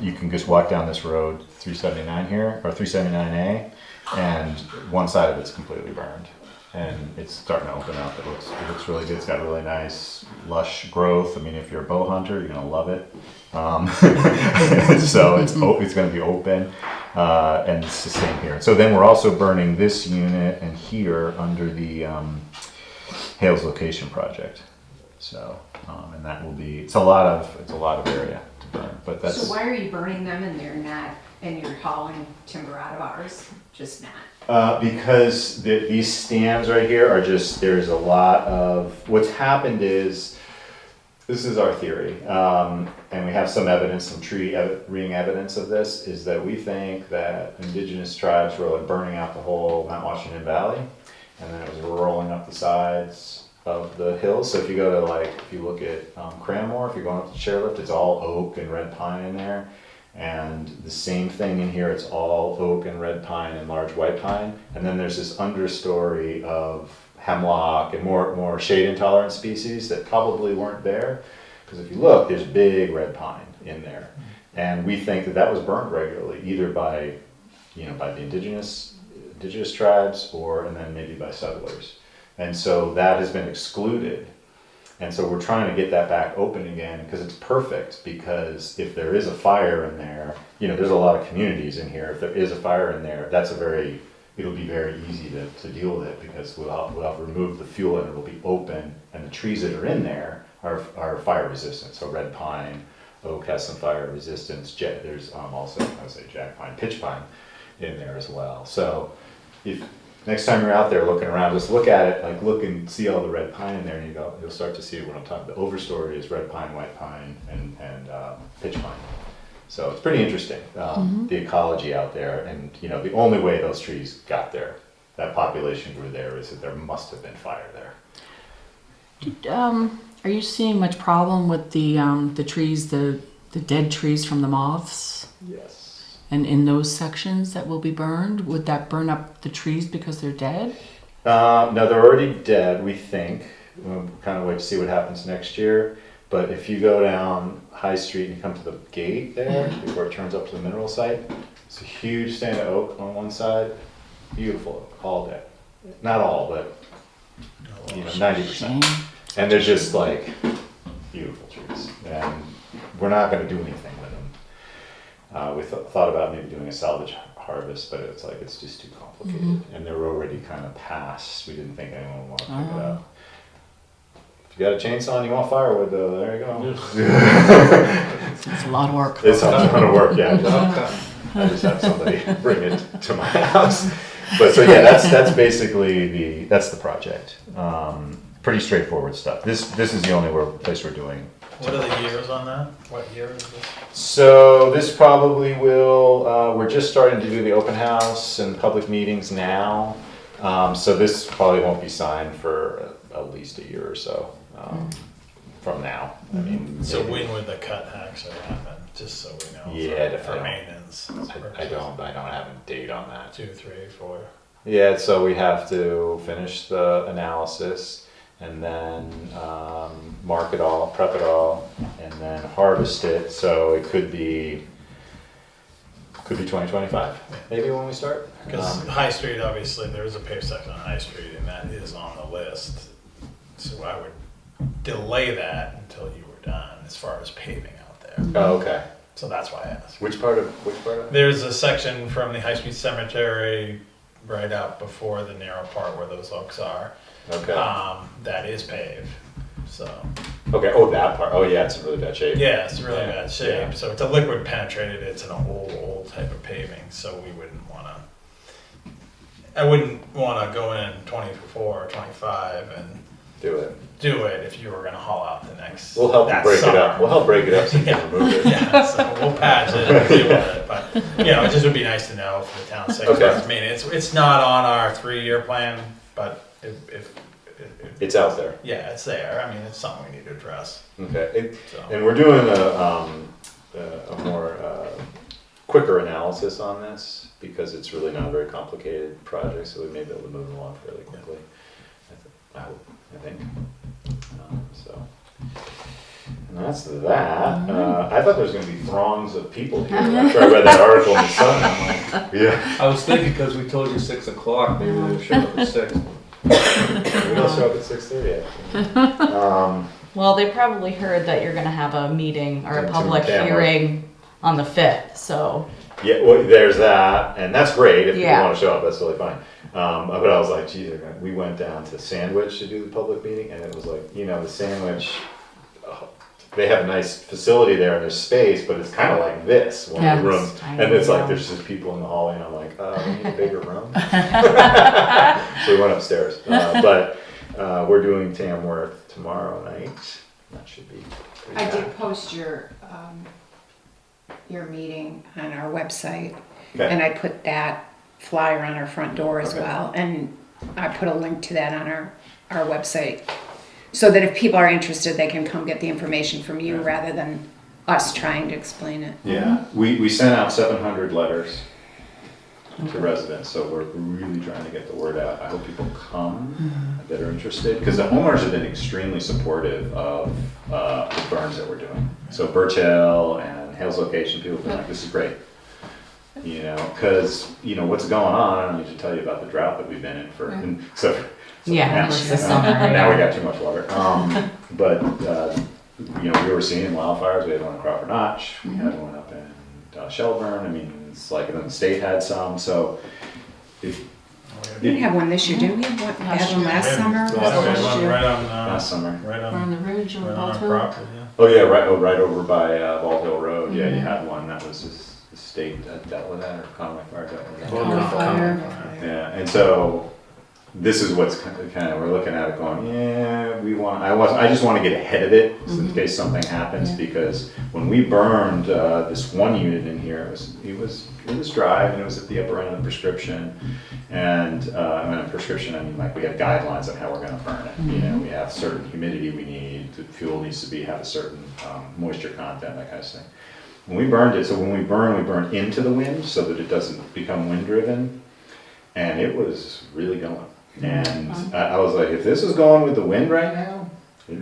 E: you can just walk down this road 379 here, or 379A, and one side of it's completely burned. And it's starting to open up. It looks really good. It's got really nice, lush growth. I mean, if you're a bow hunter, you're gonna love it. So it's going to be open, and it's the same here. So then we're also burning this unit and here under the Hales Location Project. So and that will be it's a lot of area to burn. But that's
D: So why are you burning them and you're hauling timber out of ours? Just not.
E: Because these stands right here are there's a lot of, what's happened is, this is our theory, and we have some evidence, some tree ring evidence of this, is that we think that indigenous tribes were like burning out the whole Mount Washington Valley, and then it was rolling up the sides of the hills. So if you go to if you look at Cranmore, if you're going up the chairlift, it's all oak and red pine in there. And the same thing in here, it's all oak and red pine and large white pine. And then there's this understory of hemlock and more shade intolerant species that probably weren't there. Because if you look, there's big red pine in there. And we think that was burned regularly, either by the indigenous tribes and then maybe by settlers. And so that has been excluded. And so we're trying to get that back open again, because it's perfect, because if there is a fire in there, there's a lot of communities in here. If there is a fire in there, it'll be very easy to deal with it, because we'll have removed the fuel and it'll be open, and the trees that are in there are fire resistant. So red pine, oak has some fire resistance. There's also, I would say, jack pine, pitch pine in there as well. So if next time you're out there looking around, just look at it, look and see all the red pine in there, and you'll start to see what I'm talking about. The overstory is red pine, white pine, and pitch pine. So it's pretty interesting, the ecology out there. And the only way those trees got there, that population grew there, is that there must have been fire there.
B: Are you seeing much problem with the trees, the dead trees from the moths?
E: Yes.
B: And in those sections that will be burned, would that burn up the trees because they're dead?
E: No, they're already dead, we think. We'll kind of wait to see what happens next year. But if you go down High Street and you come to the gate there, before it turns up to the mineral site, it's a huge stand of oak on one side. Beautiful, all dead. Not all, but 90%. And they're just beautiful trees. And we're not going to do anything with them. We thought about maybe doing a salvage harvest, but it's just too complicated. And they were already kind of past. We didn't think anyone would want to pick it up. If you got a chainsaw and you want firewood, though, there you go.
B: It's a lot of work.
E: It's a ton of work, yeah. I just have somebody bring it to my house. But so yeah, that's basically that's the project. Pretty straightforward stuff. This is the only place we're doing.
F: What are the years on that? What year is this?
E: So this probably will, we're just starting to do the open house and public meetings now. So this probably won't be signed for at least a year or so from now. I mean,
F: So when would the cut actually happen? Just so we know.
E: Yeah,
F: for maintenance.
E: I don't have a date on that.
F: 2, 3, 4.
E: Yeah, so we have to finish the analysis and then mark it all, prep it all, and then harvest it. So it could be 2025, maybe when we start.
F: Because High Street, obviously, there is a paved section on High Street, and that is on the list. So I would delay that until you were done, as far as paving out there.
E: Oh, okay.
F: So that's why I asked.
E: Which part of?
F: There's a section from the High Street Cemetery right out before the narrow part where those oaks are.
E: Okay.
F: That is paved. so.
E: Okay, oh, that part, oh yeah, it's in really bad shape.
F: Yeah, it's in really bad shape.
E: Yeah.
F: So it's a liquid penetrated, it's an old type of paving, so we wouldn't wanna, I wouldn't wanna go in 24 or 25 and
E: Do it.
F: do it if you were gonna haul out the next.
E: We'll help you
F: that
E: break
F: summer.
E: it up. We'll help break it up so you can remove it.
F: Yeah, so we'll patch it and deal with it, but, it just would be nice to know for the town's sake.
E: Okay.
F: I mean, it's not on our 3-year plan, but if
E: It's out there.
F: yeah, it's there. I mean, it's something we need to address,
E: Okay.
F: so.
E: And we're doing a more quicker analysis on this because it's really not a very complicated project, so we may be able to move it along fairly quickly. I hope, I think. So, and that's that. I thought there was going to be throngs of people here after I read that article in the Sun. I'm like, yeah,
B: I was thinking, because we told you 6 o'clock, maybe they'll show up at 6.
E: we don't show up at 6:30. Actually.
A: Well, they probably heard that you're gonna have a meeting or a
E: It's
A: public
E: in Tamworth.
A: hearing on the 5th, so.
E: Yeah, well, there's that, and that's great if
A: Yeah.
E: you want to show up. That's totally fine. But I was like, geez, we went down to Sandwich to do the public meeting, and it was like, the Sandwich. They have a nice facility there, and there's space, but it's kind of like this, one of the
A: Yeah,
E: rooms,
A: it's tiny,
E: and it's like
A: yeah.
E: there's just people in the hallway, and I'm like, we need a bigger room. So we went upstairs, but we're doing Tamworth tomorrow night. That should be. pretty
D: I did
E: packed.
D: post your meeting on our website,
E: Okay.
D: and I put that flyer on our front door as
E: Okay.
D: well, and I put a link to that on our website, so that if people are interested, they can come get the information from you
E: Yeah.
D: rather than us trying to explain it.
E: Yeah, we sent out 700 letters to residents, so we're really trying to get the word out. I hope people come that are interested, because the homeowners have been extremely supportive of the burns that we're doing. So Birch Hill and Hales location, people have been like, this is great. Because, what's going on, I don't need to tell you about the drought that we've been in for, so
A: Yeah,
E: now-
A: it's the summer, right?
E: now we got too much water. But, we were seeing wildfires. We had one in Crawford Notch. We had one up in Shelburne. I mean, it's like, and then the state had some. So,
D: We didn't have one this year, did we? Have one,
A: Last
D: had one
A: year.
D: last summer?
F: Yeah,
D: Last year?
F: right on,
E: last summer.
F: right
B: On
F: on,
B: the ridge on
F: right on our
B: Baldwin.
F: property, yeah.
E: Oh yeah, right over by Bald Hill Road. Yeah, you had one. That was the state that dealt with that, or Conway Fire dealt with that.
B: Conway Fire.
E: Yeah, and so this is what's kind of we're looking at it going, yeah, I just want to get ahead of it in case something happens, because when we burned this one unit in here, it was dry, and it was at the upper end of the prescription, and a prescription, I mean, like, we have guidelines on how we're going to burn it. We have certain humidity we need, the fuel needs to have a certain moisture content, that kind of thing. When we burned it, so when we burn into the wind so that it doesn't become wind driven, and it was really going. And I was like, if this was going with the wind right now, it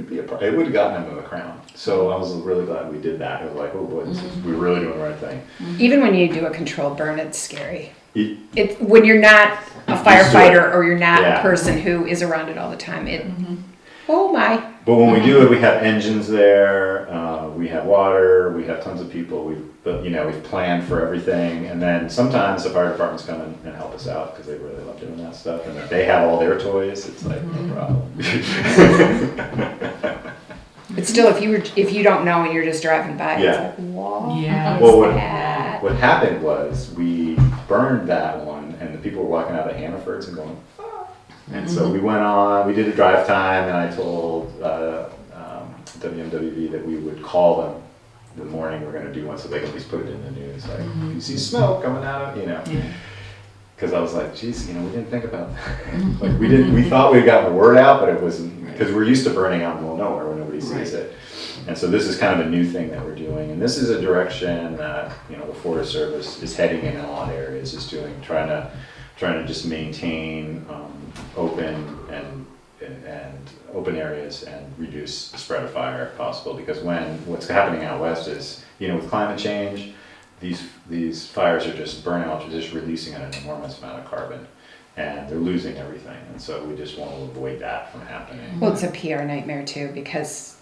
E: would have gotten him to the crown. So I was really glad we did that. It was like, oh boy, we're really doing the right thing.
D: Even when you do a controlled burn, it's scary.
E: It-
D: When you're not a
E: Used to
D: firefighter or you're not
E: Yeah.
D: a person who is around it all the time, oh my.
E: But when we do it, we have engines there, we have water, we have tons of people, we've planned for everything, and then sometimes the fire departments come in and help us out, because they really love doing that stuff, and they have all their toys, it's like, no problem.
D: But still, if you don't know and you're just driving by,
E: Yeah.
D: it's like, what
A: Yeah.
D: is
E: Well,
D: that?
E: what happened was, we burned that one, and the people were walking out of Hannaford's and going, "Ah." And so we went on, we did a drive time, and I told WMWV that we would call them the morning we're gonna do one, so they can at least put it in the news, like, you see smoke coming out of, Because I was like, geez, we didn't think about that. Like, we thought we'd gotten the word out, but it wasn't, because we're used to burning out in the middle of nowhere where nobody sees it. And so this is kind of a new thing that we're doing, and this is a direction that, the Forest Service is heading in a lot of areas, is trying to just maintain open open areas and reduce the spread of fire if possible, because what's happening out west is, with climate change, these fires are just burning out, just releasing an enormous amount of carbon, and they're losing everything, and so we just want to avoid that from happening.
D: Well, it's a PR nightmare too, because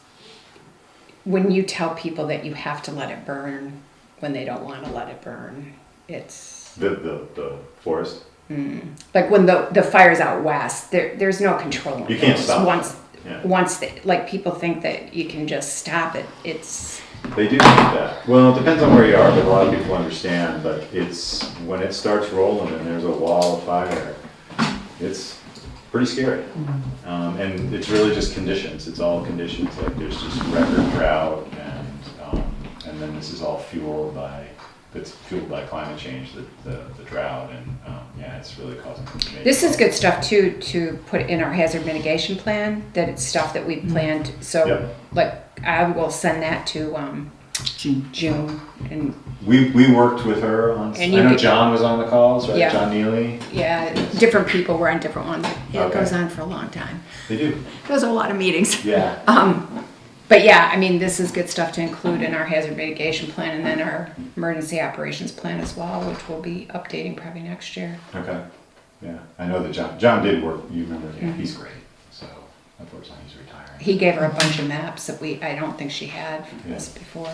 D: when you tell people that you have to let it burn when they don't want to let it burn, it's
E: The forest.
D: like when the fire's out west, there's no control.
E: You can't stop. Yeah.
D: once like people think that you can just stop it, it's,
E: They do think that. Well, it depends on where you are, but a lot of people understand, but it's, when it starts rolling and there's a wall of fire, it's pretty scary. And it's really just conditions, it's all conditions, like there's just record drought and then this is all fueled by, it's fueled by climate change, the drought, and yeah, it's really causing.
D: this is good stuff too, to put in our hazard mitigation plan, that it's stuff that we've planned, so,
E: Yep.
D: like, I will send that to, June, and,
E: We worked with her on, I
D: And you
E: know
D: could-
E: John was on the calls, right?
D: Yeah.
E: John Neely.
D: yeah, different people were on different ones. Yeah, it
E: Okay.
D: goes on for a long time.
E: They do.
D: Those are a lot of meetings.
E: Yeah.
D: But yeah, I mean, this is good stuff to include in our hazard mitigation plan, and then our emergency operations plan as well, which we'll be updating probably next year.
E: Okay. Yeah, I know that John did work, you remember, yeah, he's great, so unfortunately he's retiring.
D: He gave her a bunch of maps that I don't think she had
E: Yeah.
D: this before.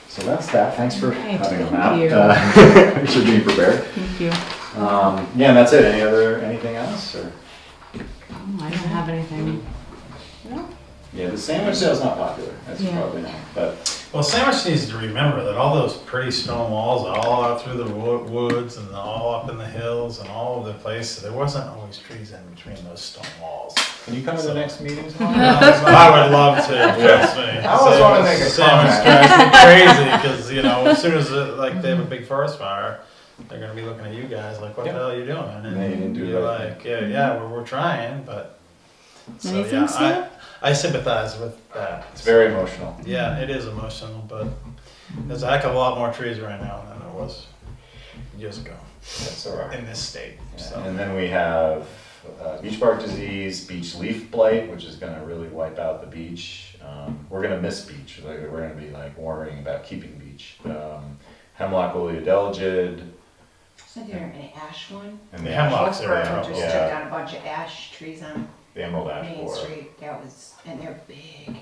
E: So that's that, thanks for
A: Okay,
E: having a
A: thank
E: map.
A: you.
E: Thanks for being prepared.
A: Thank you.
E: Yeah, and that's it, anything else, or?
A: I don't have anything.
E: Yeah, the sandwich sale's not popular, as you
A: Yeah.
E: probably know, but,
F: Well, Sandwich needs to remember that all those pretty stone walls are all out through the woods and all up in the hills and all over the place. There wasn't always trees in between those stone walls.
E: can you come to the next meeting?
F: I would love to, trust me.
E: I always wanna make a
F: Sandwich
E: comment.
F: drives me crazy because, you know, as soon as like they have a big forest fire, they're gonna be looking at you guys like, what the hell are you doing? And
E: Yeah, you didn't do
F: you're
E: right.
F: like, yeah, we're trying, but. So,
A: Anything,
F: yeah,
A: Sam?
F: I sympathize with that.
E: It's very emotional.
F: Yeah, it is emotional, but there's a heck of a lot more trees right now than there was years ago
E: That's all right.
F: in this state.
E: Yeah,
F: So.
E: and then we have beach bark disease, beach leaf blight, which is gonna really wipe out the beach. We're gonna miss beach, like, we're gonna be like worrying about keeping beach. Hemlock oleodelgid,
D: Isn't there an ash one?
E: and the
F: Hemlocks are in
E: yeah,
F: trouble.
D: Just
E: yeah.
D: took down a bunch of ash trees on
E: The emerald ash
D: Main
E: borer.
D: Street, that was, and they're big.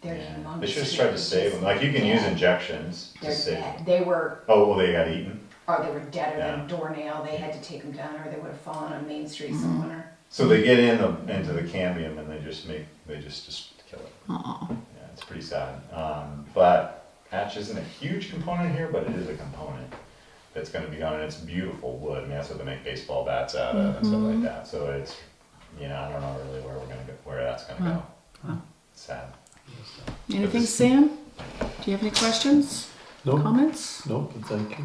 D: They're
E: Yeah.
D: humongous.
E: They should have tried to save them, like you can use injections to
D: They're
E: save
D: dead.
E: them.
D: They were,
E: Oh, well, they got eaten.
D: they were deader than
E: Yeah.
D: a doornail, they had to take them down, or they would have fallen on Main Street somewhere.
E: So they get into the cambium and they just kill it.
A: Uh-oh.
E: Yeah, it's pretty sad. But ash isn't a huge component here, but it is a component that's gonna be gone, and it's beautiful wood. I mean, that's what they make baseball bats out of and stuff like that. So it's, I don't know really where we're gonna go, where that's gonna go.
A: Wow.
E: Sad.
A: Anything, Sam? Do you have any questions?
C: Nope.
A: Comments?
C: Nope, thank you.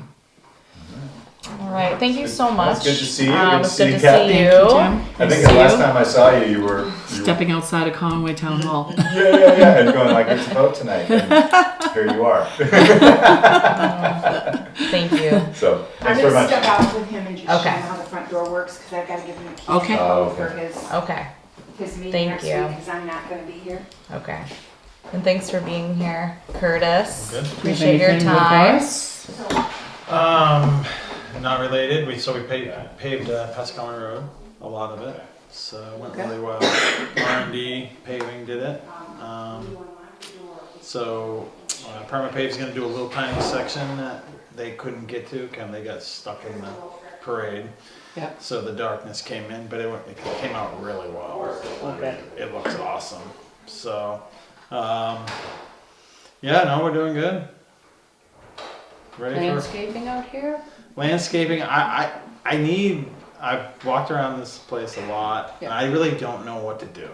A: All right, thank you so much.
E: It's good to see you. Good to
A: It's
E: see
A: good
E: you,
A: to
E: Kathy.
A: see you.
E: I think the last time I saw you, you were
A: Stepping outside of Conway Town Hall.
E: yeah, and going like it's a vote tonight. And here you are.
A: Thank you.
E: So
D: I'm
E: thanks very
D: gonna
E: much.
D: step out with him and just show
A: Okay.
D: him how the front door works, cause I've gotta give him a key
A: Okay.
E: Oh,
D: for
E: okay.
A: Okay,
D: his meeting
A: Thank
D: next
A: you.
D: week, cause I'm not gonna be here.
A: okay. And thanks for being here, Curtis.
F: Good.
A: Appreciate your time.
F: Not related. We paved Pascagoula Road, a lot of it. So it went really well. R&D paving did it. So Perma Pave's going to do a little tiny section that they couldn't get to because they got stuck in the parade.
A: Yep.
F: So the darkness came in, but it came out really well.
A: Okay.
F: It looks awesome. So yeah, no, we're doing good. Ready for
A: Landscaping out here?
F: landscaping. I've walked around this place a lot, and I really don't know what to do.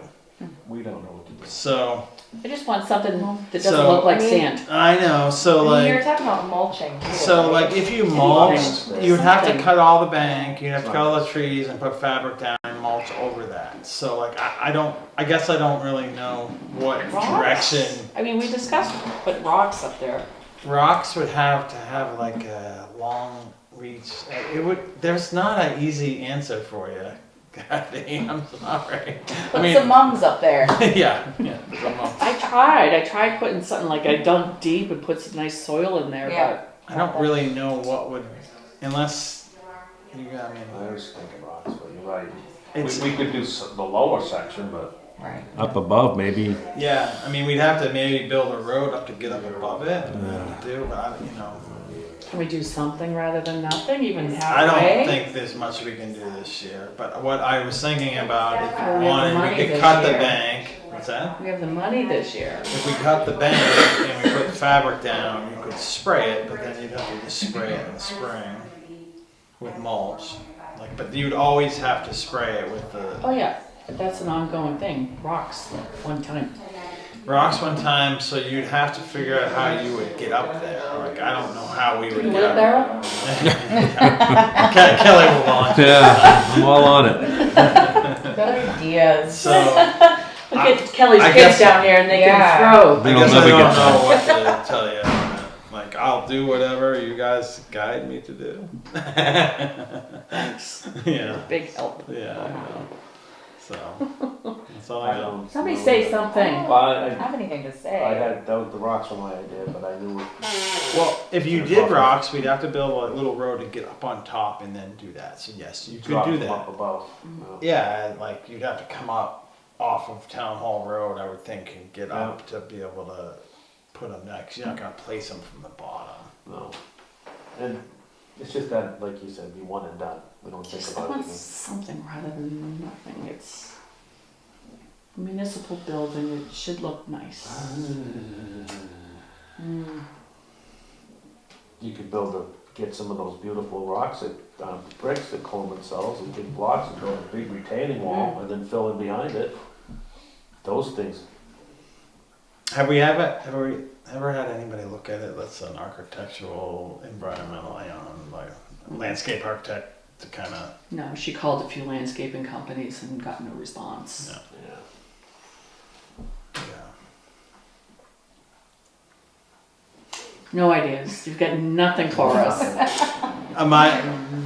C: We don't know what to do.
F: So
B: I just want something that doesn't
F: So-
B: look like
A: I mean-
B: sand.
F: I know. So
A: You're
F: like,
A: talking about mulching. too,
F: so
A: right?
F: like, if you mulched, you would have to
B: Something.
F: cut all the bank. You'd have to cut all the trees and put fabric down and mulch over that. So like, I guess I don't really know what
B: Rocks?
F: direction.
B: I mean, we discussed putting rocks up there.
F: Rocks would have to have like a long reach. There's not an easy answer for you. God damn, I'm sorry.
B: Put some mums up there.
F: yeah. Some of-
B: I tried putting something like I dug deep and put some nice soil in there,
A: Yeah.
F: I don't really know what would, unless you got me.
C: I was thinking rocks, but you're right.
F: It's,
C: We could do the lower section, but.
A: Right.
C: Up above, maybe.
F: yeah, I mean, we'd have to maybe build a road up to get up above it. Do, but
B: Can we do something rather than nothing, even
F: I
B: halfway?
F: don't think there's much we can do this year, but what I was thinking about, if
B: Well,
F: we
B: we have the
F: wanted,
B: money
F: we could
B: this
F: cut the
B: year.
F: bank. What's that?
B: We have the money this year.
F: If we cut the bank and we put fabric down, you could spray it, but then you'd have to just spray it in the spring with mulch. Like, but you'd always have to spray it with the
B: Oh yeah, that's an ongoing thing. Rocks one time.
F: rocks one time, so you'd have to figure out how you would get up there. Like, I don't know how we would
B: You
F: get
B: live
F: up.
B: there?
F: Kelly will launch.
C: Yeah, I'm all on it.
A: Good ideas.
F: So
B: Look at Kelly's
F: I
B: kids
F: guess-
B: down here and they
A: Yeah.
B: can throw.
C: They
F: I
C: don't
F: guess I
C: never
F: don't
C: get
F: know
C: done.
F: what to tell you. Like, I'll do whatever you guys guide me to do.
B: Thanks.
F: Yeah,
B: Big help.
F: yeah, I know. So that's all I know.
B: Somebody say something.
C: Well,
A: I don't have anything to say.
C: the rocks were my idea, but I knew.
F: Well, if you did rocks, we'd have to build a little road to get up on top and then do that. So yes, you could do that.
C: Up above.
F: Yeah, and like you'd have to come up off of Town Hall Road, I would think, and get up to be able to put them next. You're not gonna place them from the bottom.
C: No. And it's just that, like you said, be one and done. We don't think
B: Just
C: about
B: want
C: it.
B: something rather than nothing. It's a municipal building. It should look nice.
C: You could get some of those beautiful rocks that, bricks that Coleman sells and big blocks and build a big retaining wall and then fill in behind it. Those things.
F: Have we ever had anybody look at it? That's an architectural, environmental, like landscape architect to kind of.
B: No, she called a few landscaping companies and got no response.
F: Yeah.
C: Yeah.
F: Yeah.
B: No ideas. You've got nothing for us.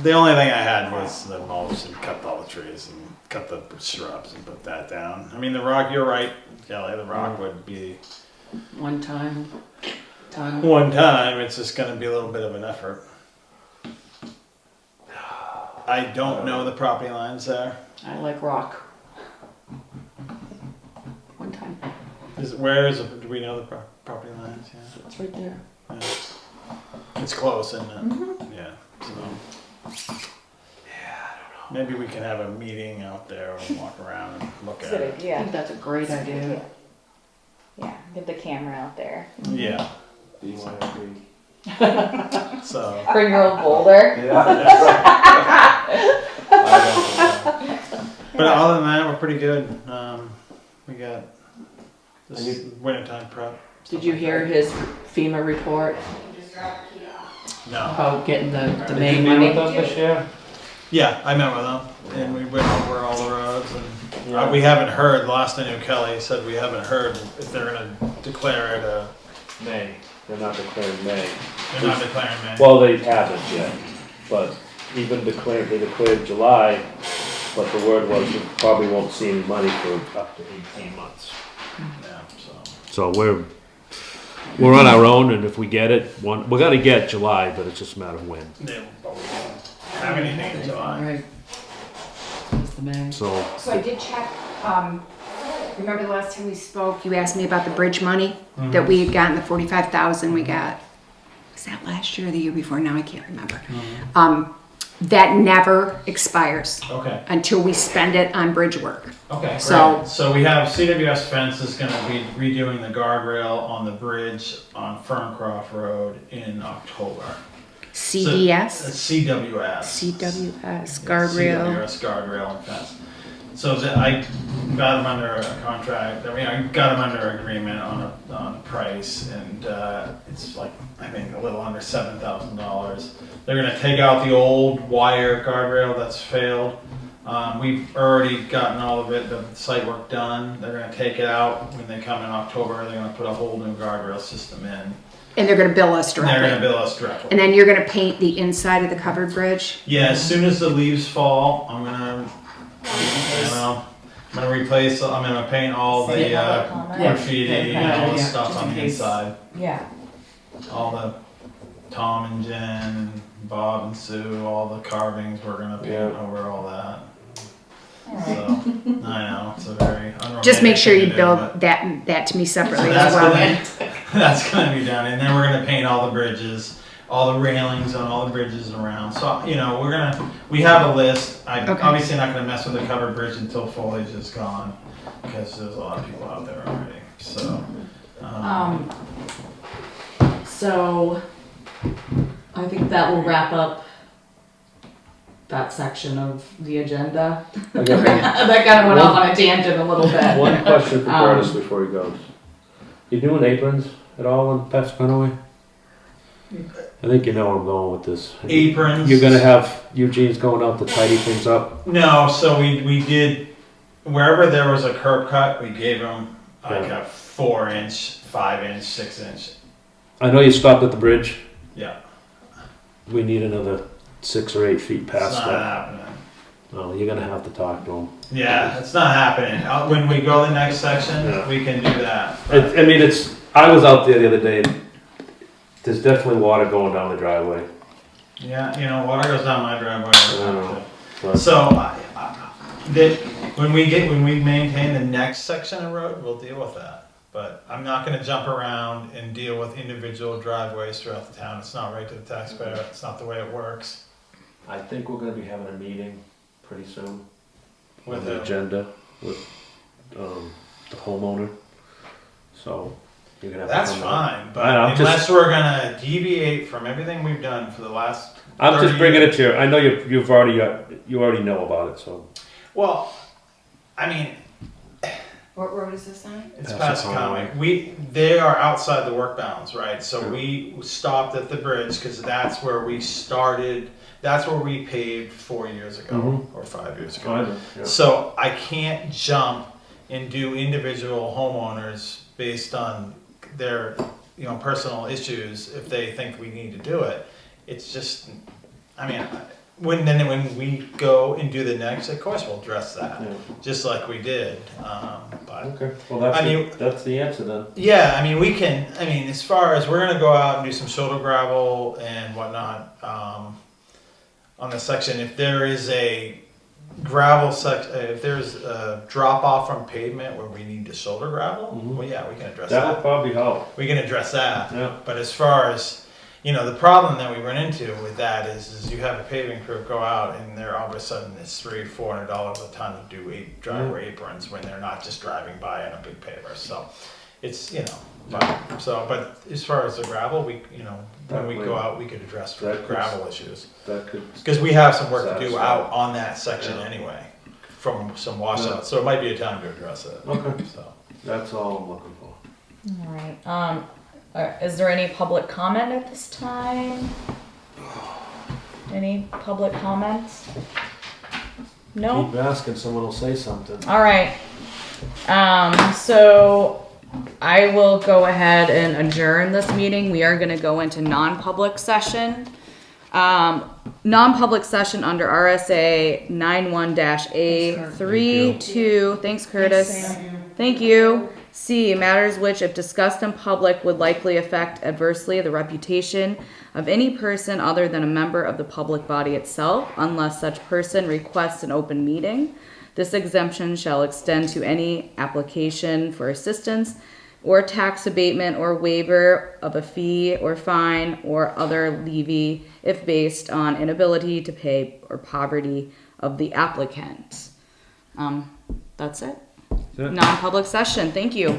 F: The only thing I had was the mulch and cut all the trees and cut the shrubs and put that down. I mean, the rock, you're right, Kelly, the rock would be
B: One time.
F: one time, it's just gonna be a little bit of an effort. I don't know the property lines there.
B: I like rock. One time.
F: Do we know the property lines? Yeah.
B: It's right there.
F: It's close, isn't it? Yeah, so. Yeah, I don't know. Maybe we can have a meeting out there and walk around and look at
A: Good
F: it.
B: I
A: idea.
B: think that's a great idea.
A: Yeah, get the camera out there.
F: Yeah,
C: BYOB.
F: so.
A: Bring your old boulder.
F: But other than that, we're pretty good. We got
C: And
F: this wintertime prep.
B: Did you hear his FEMA report
F: No.
B: about getting the
C: Did you
B: main
C: meet
B: money?
C: with them this year?
F: Yeah, I met with them and we went over all the roads and
C: Yeah.
F: we haven't heard, last I knew Kelly said we haven't heard if they're gonna declare it a,
C: May. They're not declaring May.
F: they're not declaring May.
C: Well, they haven't yet, but they declared July, but the word was you probably won't see any money for up to 18 months.
F: Yeah,
C: So
F: so.
C: we're on our own, and if we get it, we're gonna get July, but it's just a matter of when.
F: Yeah, but we don't have anything in July.
B: Right. It's the May.
C: So,
D: So I did check, remember the last time we spoke, you asked me about the bridge money that we had gotten, the 45,000 we got. Was that last year or the year before? Now I can't remember. That never expires
F: Okay,
D: until we spend it on bridge work.
F: okay,
D: So-
F: great. So we have CWS Fence is gonna be redoing the guardrail on the bridge on Ferncroft Road in October.
D: CDS,
F: CWS.
D: CWS, guardrail.
F: CWS guardrail and fence. So I got them under a contract, I got them under agreement on a price, and it's like, I think a little under $7,000. They're gonna take out the old wire guardrail that's failed. We've already gotten all of it, the site work done. They're gonna take it out when they come in October. They're gonna put a whole new guardrail system in.
D: And they're gonna bill us
F: And they're gonna
D: directly.
F: bill us directly.
D: And then you're gonna paint the inside of the covered bridge?
F: Yeah, as soon as the leaves fall, I'm gonna paint all the graffiti and all the
B: Yeah,
F: stuff
B: just
F: on
B: in
F: the
B: case.
F: inside.
A: Yeah.
F: All the Tom and Jen and Bob and Sue, all the carvings, we're gonna paint
C: Yeah.
F: over all that. So, I know, it's a very unromantic
D: Just make sure
F: thing
D: you
F: to do,
D: bill
F: but-
D: that to me separately
F: So
D: as
F: that's
D: well.
F: gonna, that's gonna be done, and then we're gonna paint all the bridges. all the railings on all the bridges around. So, you know, we have a list. I'm
D: Okay.
F: obviously not gonna mess with the covered bridge until foliage is gone, because there's a lot of people out there already, so.
A: So I think that will wrap up that section of the agenda.
C: I got
A: That kind of went off on a tangent a little bit.
C: one question for Curtis before he goes. You doing aprons at all in Pasquanaway? I think you know where I'm going with this.
F: Aprons.
C: You're gonna have Eugene's going out to tidy things up?
F: No, so we did, wherever there was a curb cut, we gave them like a 4-inch, 5-inch, 6-inch.
C: I know you stopped at the bridge.
F: Yeah,
C: We need another 6 or 8 feet
F: it's
C: past
F: not
C: that.
F: happening.
C: Oh, you're gonna have to talk to him.
F: Yeah, it's not happening. When we go the next section,
C: Yeah.
F: we can do that.
C: I mean, I was out there the other day, and there's definitely water going down the driveway.
F: Yeah, you know, water goes down my driveway.
C: I know. But
F: So, when we maintain the next section of road, we'll deal with that. But I'm not gonna jump around and deal with individual driveways throughout the town. It's not right to the taxpayer. It's not the way it works.
C: I think we're gonna be having a meeting pretty soon
F: With
C: on the
F: who?
C: agenda with the homeowner. So you're gonna have
F: That's
C: to come
F: fine, but
C: I know, I'm
F: unless
C: just-
F: we're gonna deviate from everything we've done for the last
C: I'm
F: 30
C: just bringing it
F: years.
C: to you. I know you already know about it. So
F: Well, I mean,
D: What road is this on?
F: it's
C: Pass it
F: Passacomic. They are outside the work bounds, right? So
C: Sure.
F: we stopped at the bridge because that's where we started. That's where we paved 4 years ago
C: Mhm.
F: or 5 years ago.
C: yeah.
F: So I can't jump and do individual homeowners based on their, personal issues if they think we need to do it. It's just, I mean, when we go and do the next, of course we'll address that,
C: Yeah.
F: just like we did. But
C: Okay. Well, that's
F: I mean-
C: that's the answer then.
F: yeah, I mean, as far as we're gonna go out and do some shoulder gravel and whatnot, on the section, if there is a gravel if there's a drop off from pavement where we need to shoulder gravel,
C: Mhm.
F: well, yeah, we can address
C: That would
F: that.
C: probably help.
F: We can address that.
C: Yeah.
F: But as far as, the problem that we run into with that is you have a paving crew go out and they're all of a sudden it's $300-400 a ton to do driveway aprons when they're not just driving by on a big paver. So it's, but as far as the gravel, when we go out, we could address
C: That could-
F: gravel issues.
C: That could.
F: Because we have some work to do
C: Satisfy.
F: out on that section
C: Yeah.
F: anyway, from some washouts.
C: Yeah.
F: So it might be a time to address it.
C: Okay.
F: So.
C: That's all I'm looking for.
A: All right. Is there any public comment at this time? Any public comments? No?
C: Keep asking, someone will say something.
A: All right. So I will go ahead and adjourn this meeting. We are going to go into non-public session. Non-public session under RSA 91-A32. Thanks, Curtis. Thank you. C, matters which, if discussed in public, would likely affect adversely the reputation of any person other than a member of the public body itself, unless such person requests an open meeting. This exemption shall extend to any application for assistance or tax abatement or waiver of a fee or fine or other levy if based on inability to pay or poverty of the applicant. That's it. Non-public session. Thank you.